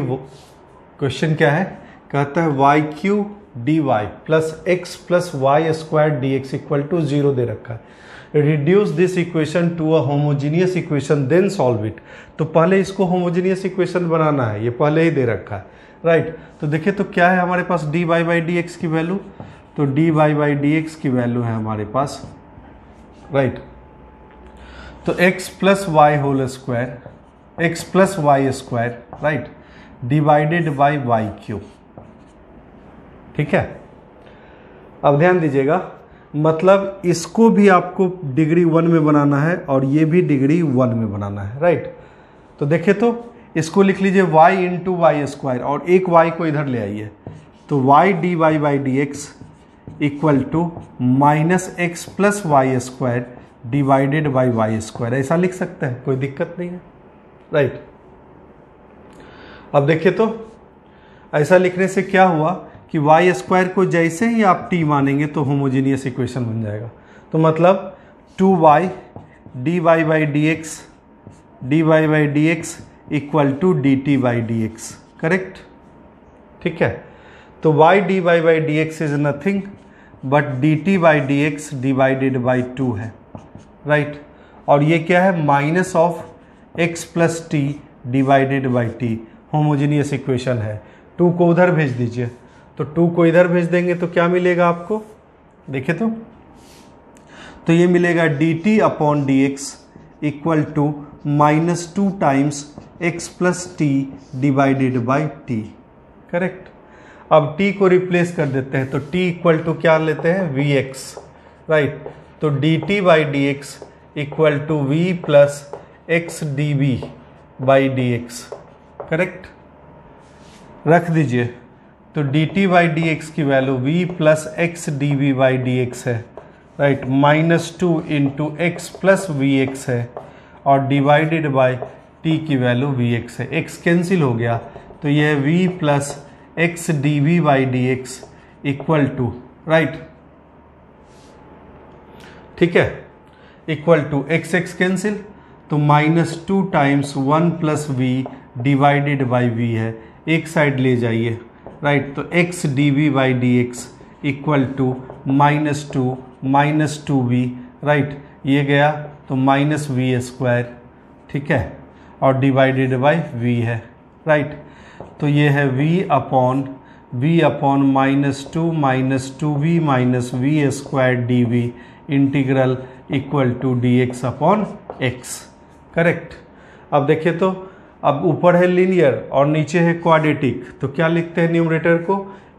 [SPEAKER 1] क्वेश्चन क्या है, कहता है y q d y plus x plus y square d x equal to 0 दे रखा है। Reduce this equation to a homogeneous equation then solve it. तो पहले इसको होमोजीनियस इक्वेशन बनाना है, ये पहले ही दे रखा है। राइट, तो देखिए तो क्या है हमारे पास d y by d x की वैल्यू, तो d y by d x की वैल्यू है हमारे पास, राइट, तो x plus y whole square, x plus y square, right, divided by y cube. ठीक है, अब ध्यान दीजिएगा, मतलब इसको भी आपको डिग्री 1 में बनाना है और ये भी डिग्री 1 में बनाना है। राइट, तो देखिए तो इसको लिख लीजिए y इंटू वाई स्क्वायर और एक y को इधर ले आइए, तो y d y by d x equal to minus x plus y square divided by y square, ऐसा लिख सकते हैं, कोई दिक्कत नहीं है। राइट, अब देखिए तो ऐसा लिखने से क्या हुआ कि वाई स्क्वायर को जैसे ही आप t मानेंगे तो होमोजीनियस इक्वेशन बन जाएगा। तो मतलब 2y d y by d x equal to d t by d x. Correct, ठीक है, तो y d y by d x is nothing but d t by d x divided by 2 है। Right, और ये क्या है, minus of x plus t divided by t homogeneous equation है। 2 को उधर भेज दीजिए, तो 2 को इधर भेज देंगे तो क्या मिलेगा आपको, देखिए तो ये मिलेगा dt upon dx equal to -2 times x plus t divided by t. Correct. अब t को रिप्लेस कर देते हैं, तो t इक्वल टू क्या लेते हैं, vx, राइट। तो dt by d x equal to v plus x d b by d x. Correct, रख दीजिए। तो dt बाई डी एक्स की value v plus x d b by d x है, right. -2 into x plus v x है, और divided by t की value vx है। x cancel हो गया, तो यह v plus x d v by d x equal to, right, ठीक है, equal to x x cancel, तो -2 times 1 plus v divided by v है, एक साइड ले जाइए, राइट। तो x d v by d x equal to -2 minus 2v, right, ये गया तो -v², ठीक है, और डिवाइडेड बाई v है, राइट। तो ये है v upon -2 minus 2v minus v² dv integral equal to dx upon x। Correct. अब देखिए तो अब ऊपर है लीनियर और नीचे है क्वाड्रेटिक, तो क्या लिखते हैं न्यूमरेटर को,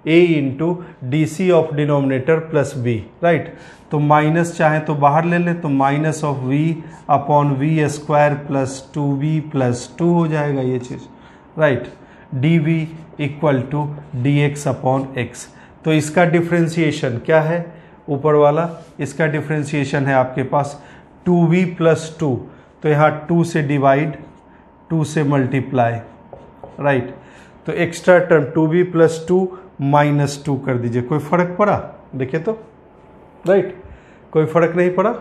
[SPEAKER 1] a into d c of denominator plus b, right. तो माइनस चाहे तो बाहर ले लें, तो minus of v upon v² plus 2v plus 2 हो जाएगा ये चीज़, right. dv equal to dx upon x। तो इसका डिफ्रेंसिएशन क्या है, ऊपर वाला, इसका डिफ्रेंसिएशन है आपके पास 2v प्लस 2, तो यहाँ 2 से डिवाइड, 2 से मल्टीप्लाई, राइट। तो extra term 2v plus 2 minus 2 कर दीजिए, कोई फर्क पड़ा, देखिए तो, राइट, कोई फर्क नहीं पड़ा,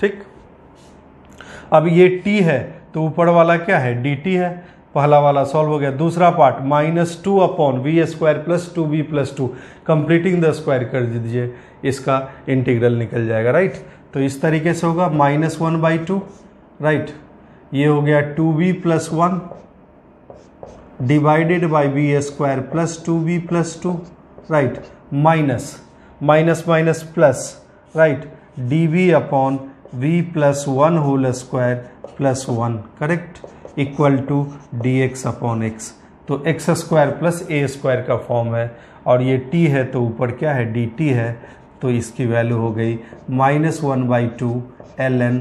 [SPEAKER 1] ठीक। अब ये t है, तो ऊपर वाला क्या है, dt है, पहला वाला सॉल्व हो गया। दूसरा part -2 upon v² plus 2v plus 2, completing the square कर दीजिए, इसका इंटीग्रल निकल जाएगा, राइट। तो इस तरीके से होगा -1/2, राइट, ये हो गया 2v plus 1 divided by v² plus 2v plus 2, right, minus minus plus, right, dv upon v plus 1 whole square plus 1, correct, equal to dx upon x। तो x² प्लस a² का फॉर्म है, और ये t है तो ऊपर क्या है, dt है, तो इसकी वैल्यू हो गई -1/2 ln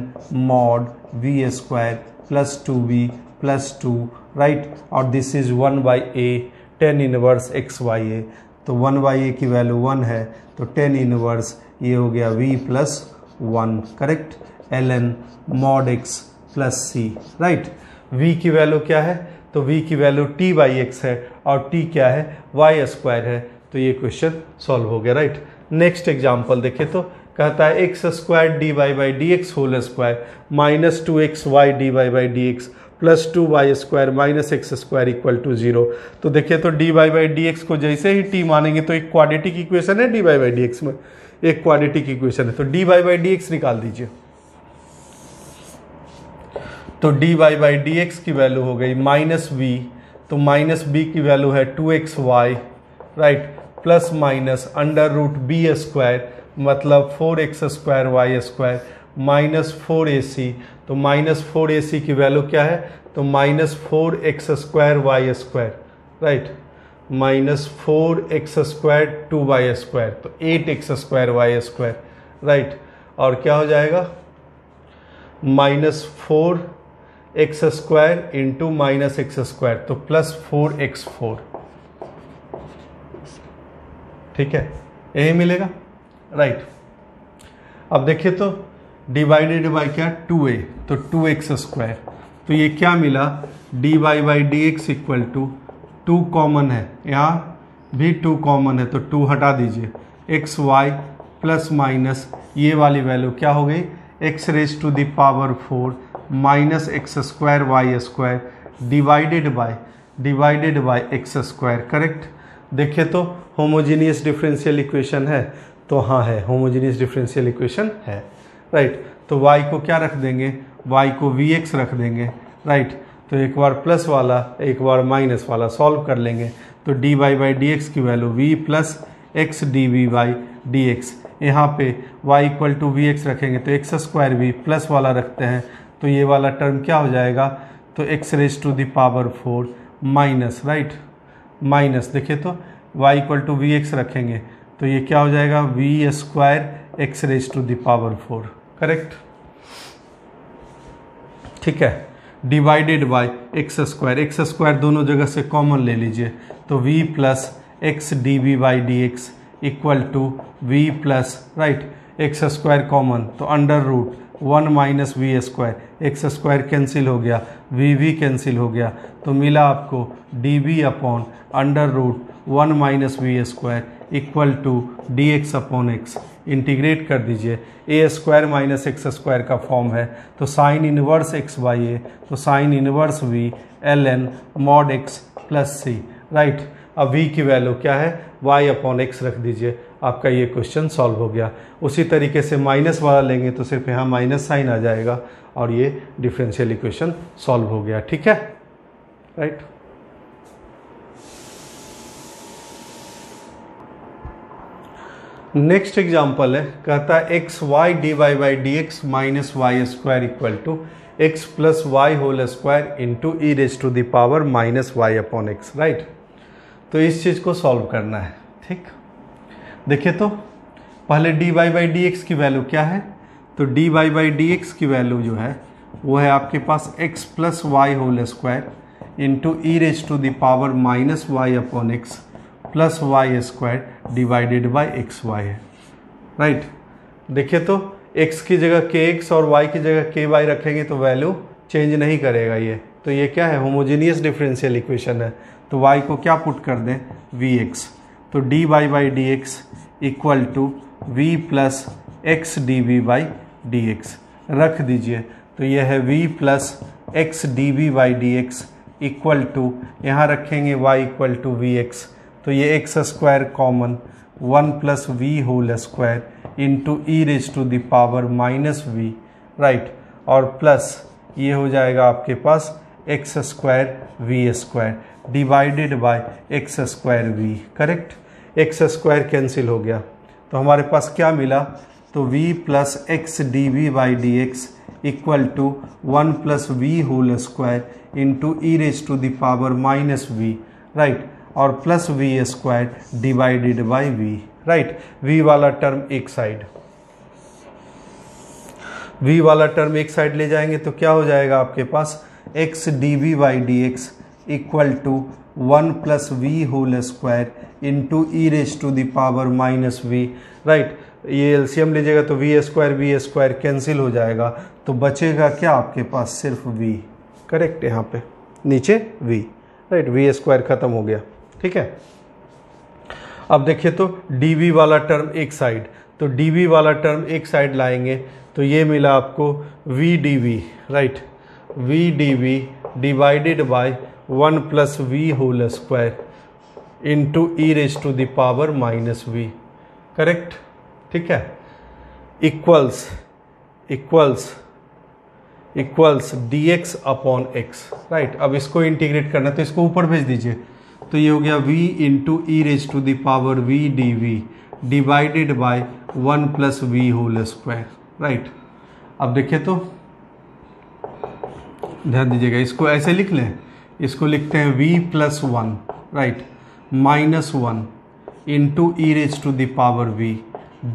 [SPEAKER 1] mod v² plus 2v plus 2, right, और this is 1/a tan inverse x/a। तो 1/a की वैल्यू 1 है, तो tan इनवर्स ये हो गया v plus 1, correct, ln mod x plus c, right. v की वैल्यू क्या है, तो v की वैल्यू t/x है, और t क्या है, y² है। तो ये क्वेश्चन सॉल्व हो गया, राइट। नेक्स्ट एग्जाम्पल देखें तो कहता है x² dy/dx whole square -2xy dy/dx plus 2y² minus x² equal to 0। तो देखिए तो dy/dx को जैसे ही t मानेंगे तो एक क्वाड्रेटिक इक्वेशन है dy/dx में, एक क्वाड्रेटिक इक्वेशन है, तो dy/dx निकाल दीजिए। तो dy/dx की वैल्यू हो गई -v, तो -b की वैल्यू है 2xy, right, plus minus √b² मतलब 4x² y² माइनस 4ac, तो -4ac की वैल्यू क्या है, तो -4x² y², right, -4x² 2y², तो 8x² y², राइट, और क्या हो जाएगा, -4x² इंटू -x², तो प्लस 4x4, ठीक है, यही मिलेगा, राइट। अब देखिए तो डिवाइडेड बाय क्या, 2a, तो 2x², तो ये क्या मिला, dy/dx इक्वल टू 2 कॉमन है, यहाँ भी 2 कॉमन है, तो 2 हटा दीजिए, xy प्लस माइनस ये वाली वैल्यू क्या हो गई, x⁴ minus x² y² divided by x², correct. देखिए तो होमोजीनियस डिफरेंशियल इक्वेशन है, तो हाँ है, होमोजीनियस डिफरेंशियल इक्वेशन है, राइट। तो y को क्या रख देंगे, y को vx रख देंगे, राइट। तो एक बार प्लस वाला एक बार माइनस वाला सॉल्व कर लेंगे। तो d y by d x की value v plus x d v by d x, यहाँ पे y equal to v x रखेंगे तो एक्स स्क्वायर वी प्लस वाला रखते हैं तो ये वाला टर्म क्या हो जाएगा, तो x raise to the power 4 minus, right, minus देखिए तो y equal to v x रखेंगे तो ये क्या हो जाएगा, v square x raise to the power 4, correct, ठीक है, डिवाइडेड बाय एक्स स्क्वायर दोनों जगह से कॉमन ले लीजिए तो v plus x d v by d x equal to v plus, right, x square common तो under root 1 minus v square, x square cancel हो गया, वी कैंसिल हो गया तो मिला आपको d v upon under root 1 minus v square equal to d x upon x. Integrate कर दीजिए, a square minus x square का फॉर्म है तो साइन इनवर्स एक्स बाई ए, तो sine inverse v l n mod x plus c, right. अब v की value क्या है, y अपॉन एक्स रख दीजिए, आपका ये क्वेश्चन सॉल्व हो गया। उसी तरीके से माइनस वाला लेंगे तो सिर्फ यहाँ माइनस साइन आ जाएगा और ये डिफरेंशियल इक्वेशन सॉल्व हो गया, ठीक है, राइट। नेक्स्ट एग्जाम्पल है, कहता है x y d y by d x minus y square equal to x plus y whole square into e raise to the power minus y upon x, right. तो इस चीज़ को solve करना है, ठीक। देखिए तो पहले d y by d x की वैल्यू क्या है, तो d y by d x की वैल्यू जो है वो है आपके पास x plus y whole square into e raise to the power minus y upon x plus y square divided by x y है, राइट। देखिए तो x की जगह के एक्स और y की जगह के वाई रखेंगे तो वैल्यू चेंज नहीं करेगा ये, तो ये क्या है, होमोजीनियस डिफरेंशियल इक्वेशन है। तो y को क्या पुट कर दें, vx, तो d y by d x equal to v plus x d v by d x रख दीजिए तो ये है v plus x d v by d x equal to, यहाँ रखेंगे y equal to v x तो ये x square common 1 plus v whole square into e raise to the power minus v, right, और plus ये हो जाएगा आपके पास x square we square divided by x square v, correct. X square cancel हो गया तो हमारे पास क्या मिला, तो v plus x d v by d x equal to 1 plus v whole square into e raise to the power minus v, right, और plus v square divided by v, right. v वाला term एक side, v वाला term एक side ले जाएंगे तो क्या हो जाएगा आपके पास, x d v by d x equal to 1 plus v whole square into e raise to the power minus v, right. ये एलसीएम लीजिएगा तो वी स्क्वायर कैंसिल हो जाएगा तो बचेगा क्या आपके पास, सिर्फ v, करेक्ट, यहाँ पे नीचे v, राइट, वी स्क्वायर खत्म हो गया, ठीक है। अब देखिए तो dv वाला टर्म एक साइड, तो dv वाला टर्म एक साइड लाएंगे तो ये मिला आपको v dv, right, v dv divided by 1 plus v whole square into e raise to the power minus v, correct, ठीक है, equals dx upon x, right. अब इसको इंटीग्रेट करना तो इसको ऊपर भेज दीजिए तो ये हो गया v into e raise to the power v dv divided by 1 plus v whole square, right. अब देखिए तो ध्यान दीजिएगा, इसको ऐसे लिख लें, इसको लिखते हैं v plus 1, right, minus 1 into e raise to the power v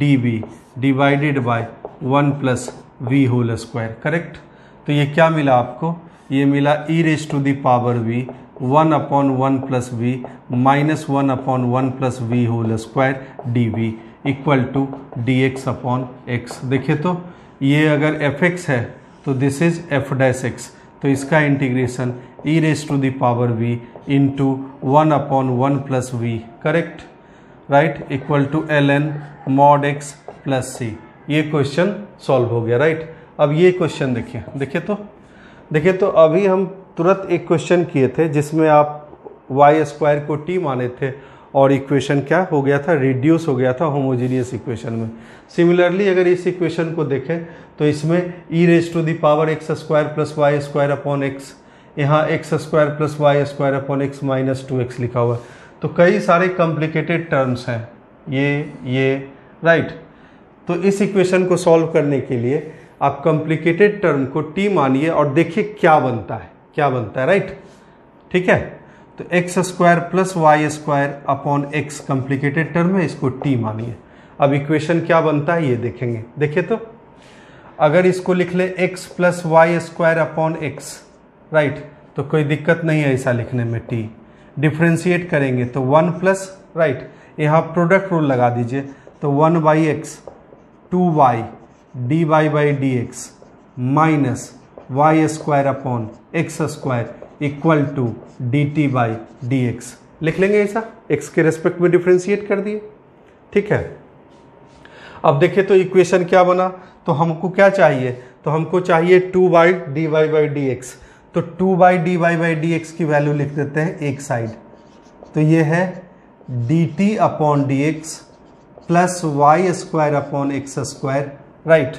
[SPEAKER 1] dv divided by 1 plus v whole square, correct. तो ये क्या मिला आपको, ये मिला e raise to the power v 1 upon 1 plus v minus 1 upon 1 plus v whole square dv equal to dx upon x। देखिए तो ये अगर fx है तो this is f dash x, तो इसका integration e raise to the power v into 1 upon 1 plus v, correct, right, equal to ln mod x plus c. ये question solve हो गया, राइट। अब ये क्वेश्चन देखिए तो अभी हम तुरंत एक क्वेश्चन किए थे जिसमें आप वाई स्क्वायर को टी माने थे और इक्वेशन क्या हो गया था, रिड्यूस हो गया था होमोजीनियस इक्वेशन में। सिमिलरली अगर इस इक्वेशन को देखें तो इसमें e raise to the power x square plus y square upon x, यहाँ x square plus y square upon x minus 2x लिखा हुआ है। तो कई सारे कॉम्प्लिकेटेड टर्म्स हैं ये राइट। तो इस इक्वेशन को सॉल्व करने के लिए आप कॉम्प्लिकेटेड टर्म को t मानिए और देखिए क्या बनता है राइट। ठीक है, तो x square plus y square upon x complicated term है, इसको t मानिए। अब इक्वेशन क्या बनता है ये देखेंगे। देखिए तो अगर इसको लिख ले x plus y square upon x right, तो कोई दिक्कत नहीं है ऐसा लिखने में। t डिफ्रेंशिएट करेंगे तो 1 प्लस राइट, यहाँ प्रोडक्ट रूल लगा दीजिए तो 1 by x 2y dy by d x minus y square upon x square equal to d t by d x लिख लेंगे ऐसा, x के रेस्पेक्ट में डिफ्रेंशिएट कर दिए। ठीक है, अब देखिए तो इक्वेशन क्या बना। तो हमको क्या चाहिए, तो हमको चाहिए 2 by d y by d x. तो 2 by d y by d x की वैल्यू लिख देते हैं एक साइड, तो ये है d t upon d x plus y square upon x square right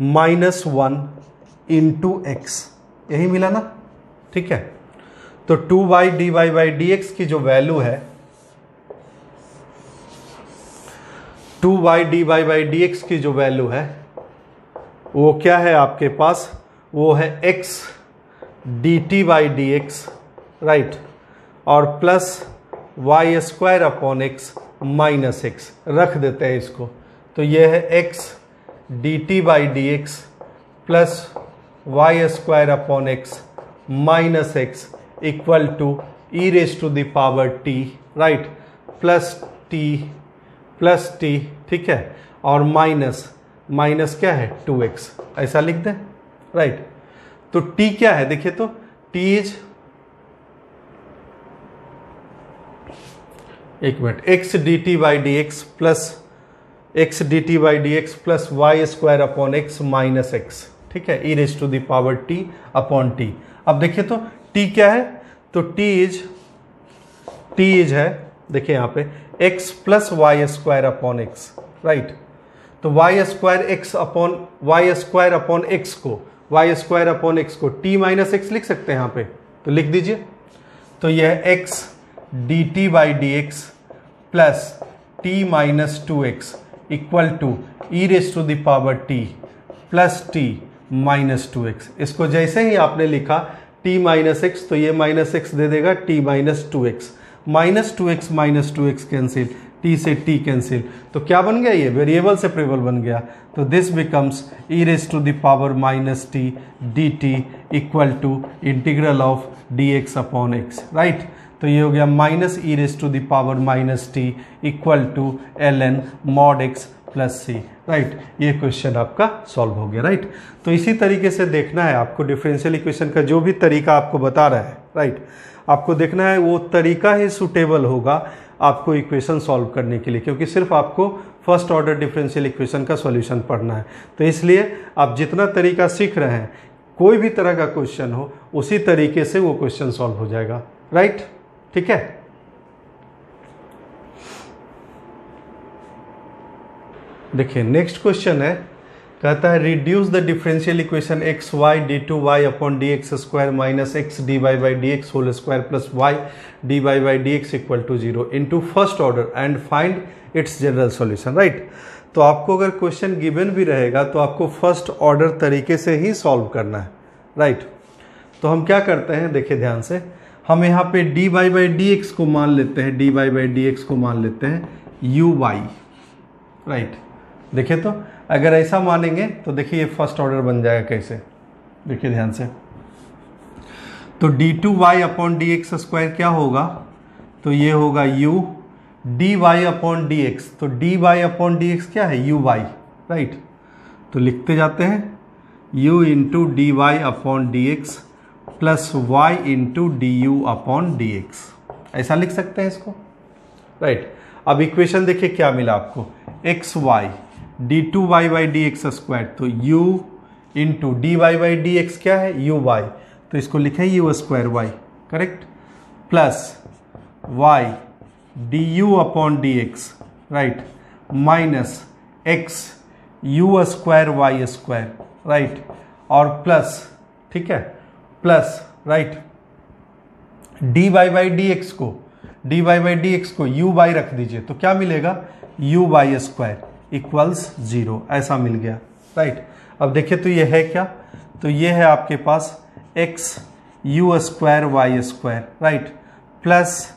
[SPEAKER 1] minus 1 into x, यही मिला ना। ठीक है, तो 2 by d y by d x की जो वैल्यू है 2 by d y by d x की जो वैल्यू है वो क्या है आपके पास, वो है x d t by d x right और plus y square upon x minus x रख देते हैं इसको। तो ये है x d t by d x plus y square upon x minus x equal to e raise to the power t right plus t. ठीक है, और माइनस क्या है 2x, ऐसा लिख दें राइट। तो t क्या है देखिए तो t इज एक minute x d t by d x plus y square upon x minus x. ठीक है, e raise to the power t upon t. अब देखिए तो t क्या है, तो t इज है देखिए यहाँ पे x plus y square upon x right. तो वाई स्क्वायर अपॉन एक्स को t माइनस एक्स लिख सकते हैं यहाँ पे, तो लिख दीजिए। तो यह है x d t by d x plus t minus 2x equal to e raise to the power t plus t minus 2x। इसको जैसे ही आपने लिखा t माइनस एक्स, तो ये माइनस एक्स दे देगा t minus 2x, minus 2x cancel, t से t cancel, तो क्या बन गया, ये वेरिएबल सेपरेबल बन गया। तो this becomes e raise to the power minus t d t equal to integral of D x upon x right. तो ये हो गया minus e raise to the power minus t equal to ln mod x plus c right. ये question आपका solve हो गया right. तो इसी तरीके से देखना है आपको डिफरेंशियल इक्वेशन का जो भी तरीका आपको बता रहा है राइट, आपको देखना है वो तरीका ही सूटेबल होगा आपको इक्वेशन सॉल्व करने के लिए, क्योंकि सिर्फ आपको फर्स्ट ऑर्डर डिफरेंशियल इक्वेशन का सॉल्यूशन पढ़ना है। तो इसलिए आप जितना तरीका सीख रहे हैं, कोई भी तरह का क्वेश्चन हो उसी तरीके से वो क्वेश्चन सॉल्व हो जाएगा राइट। ठीक है, देखिए नेक्स्ट क्वेश्चन है, कहता है reduce the differential equation x y d two y upon d x square minus x d y by d x whole square plus y d y by d x equal to 0 into first order and find its general solution right. तो आपको अगर question given भी रहेगा तो आपको first order तरीके से ही solve करना है राइट। तो हम क्या करते हैं, देखिए ध्यान से, हम यहाँ पे d y by d x को मान लेते हैं, d y by d x को मान लेते हैं यू वाई राइट। देखिए तो अगर ऐसा मानेंगे तो देखिए ये फर्स्ट ऑर्डर बन जाएगा कैसे, देखिए ध्यान से। तो d two y upon d x square क्या होगा, तो ये होगा u d y upon d x. तो d y upon d x क्या है, यू वाई राइट। तो लिखते जाते हैं u into d y upon d x plus y into d u upon d x, ऐसा लिख सकते हैं इसको राइट। अब इक्वेशन देखिए क्या मिला आपको, x y d two y by d x square, तो u into d y by d x क्या है यू वाई, तो इसको लिखे u square y correct, plus y d u upon d x right minus x u square y square right, और plus, ठीक है, plus right d y by d x को u by रख दीजिए तो क्या मिलेगा, यू वाई स्क्वायर इक्वल्स 0, ऐसा मिल गया, राइट। अब देखिए तो ये है क्या, तो ये है आपके पास x u square y square, right, plus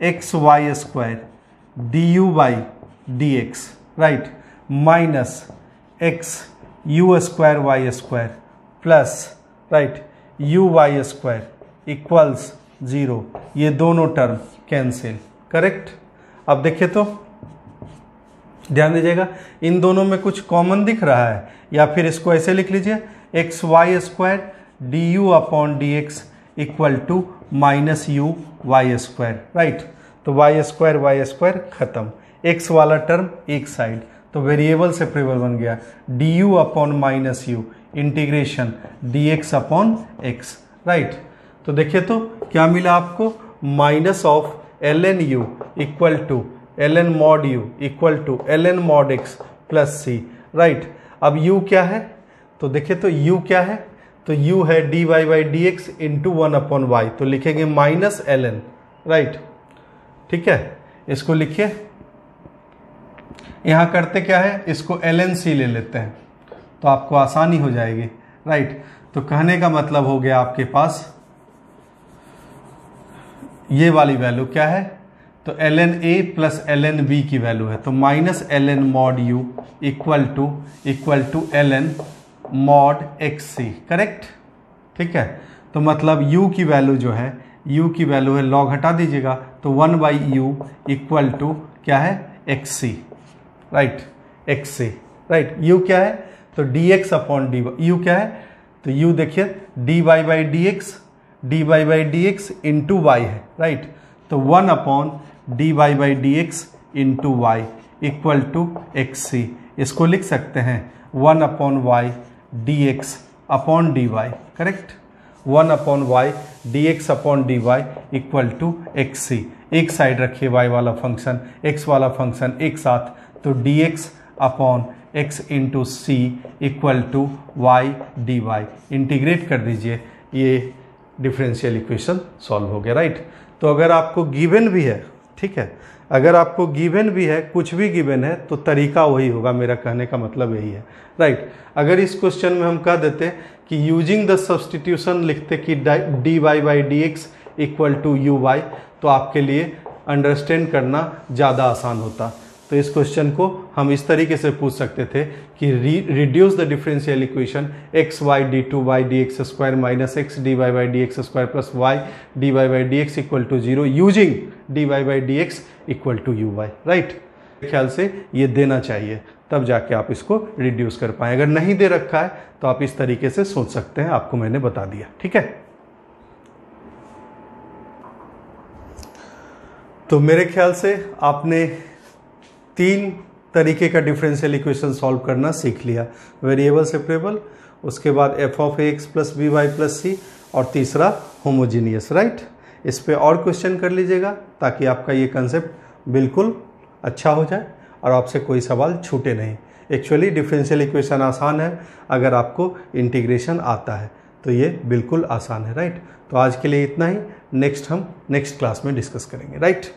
[SPEAKER 1] x y square d u by d x, right, minus x u square y square plus, right, u y square equals 0। ये दोनों टर्म कैंसिल, करेक्ट। अब देखिए तो ध्यान दीजिएगा, इन दोनों में कुछ कॉमन दिख रहा है, या फिर इसको ऐसे लिख लीजिए, x y square d u upon d x equal to minus u y square, right. तो वाई स्क्वायर खत्म, एक्स वाला टर्म एक साइड, तो वेरिएबल सेपरेबल बन गया, d u upon minus u integration d x upon x, right. तो देखिए तो क्या मिला आपको, minus of l n u equal to l n mod u equal to l n mod x plus c, right. अब u क्या है, तो देखिए तो u क्या है, तो u है d y by d x into 1 upon y, तो लिखेंगे माइनस एल एन, राइट, ठीक है। इसको लिखिए, यहां करते क्या है, इसको एल एन सी ले लेते हैं तो आपको आसानी हो जाएगी, राइट। तो कहने का मतलब हो गया आपके पास ये वाली वैल्यू क्या है, तो l n a plus l n b की वैल्यू है, तो minus l n mod u equal to l n mod x c, correct, ठीक है। तो मतलब u की वैल्यू जो है, u की वैल्यू है, लॉग हटा दीजिएगा तो 1 बाई यू इक्वल टू क्या है, x c, right, x c, right. u क्या है, तो d x upon d y, u क्या है, तो u देखिए d y by d x into y है, राइट। तो 1 upon d y by d x into y equal to x c, इसको लिख सकते हैं 1 upon y d x upon d y, correct, 1 upon y d x upon d y equal to x सी। एक side रखिए y वाला function, x वाला function एक साथ, तो d x upon x into c equal to y d y, integrate कर दीजिए, ये डिफरेंशियल इक्वेशन सॉल्व हो गया, राइट। तो अगर आपको गिवन भी है, ठीक है, अगर आपको गिवन भी है, कुछ भी गिवन है, तो तरीका वही होगा, मेरा कहने का मतलब यही है, राइट। अगर इस क्वेश्चन में हम कह देते कि यूजिंग द सब्सटीट्यूशन लिखते कि d y by d x equal to u y, तो आपके लिए अंडरस्टैंड करना ज़्यादा आसान होता। तो इस क्वेश्चन को हम इस तरीके से पूछ सकते थे कि reduce the differential equation x y d two y d x square minus x d y by d x square plus y d y by d x equal to 0 using d y by d x equal to u y, right. ख्याल से ये देना चाहिए, तब जाके आप इसको reduce कर पाएँ। अगर नहीं दे रखा है तो आप इस तरीके से सोच सकते हैं, आपको मैंने बता दिया, ठीक है। तो मेरे ख्याल से आपने 3 तरीके का डिफरेंशियल इक्वेशन सॉल्व करना सीख लिया, वेरिएबल सेपरेबल, उसके बाद f of a x plus b y plus c, और तीसरा होमोजीनियस, राइट। इस पे और क्वेश्चन कर लीजिएगा ताकि आपका ये कंसेप्ट बिल्कुल अच्छा हो जाए और आपसे कोई सवाल छूटे नहीं। एक्चुअली डिफरेंशियल इक्वेशन आसान है अगर आपको इंटीग्रेशन आता है, तो ये बिल्कुल आसान है, राइट। तो आज के लिए इतना ही, नेक्स्ट हम नेक्स्ट क्लास में डिस्कस करेंगे, राइट।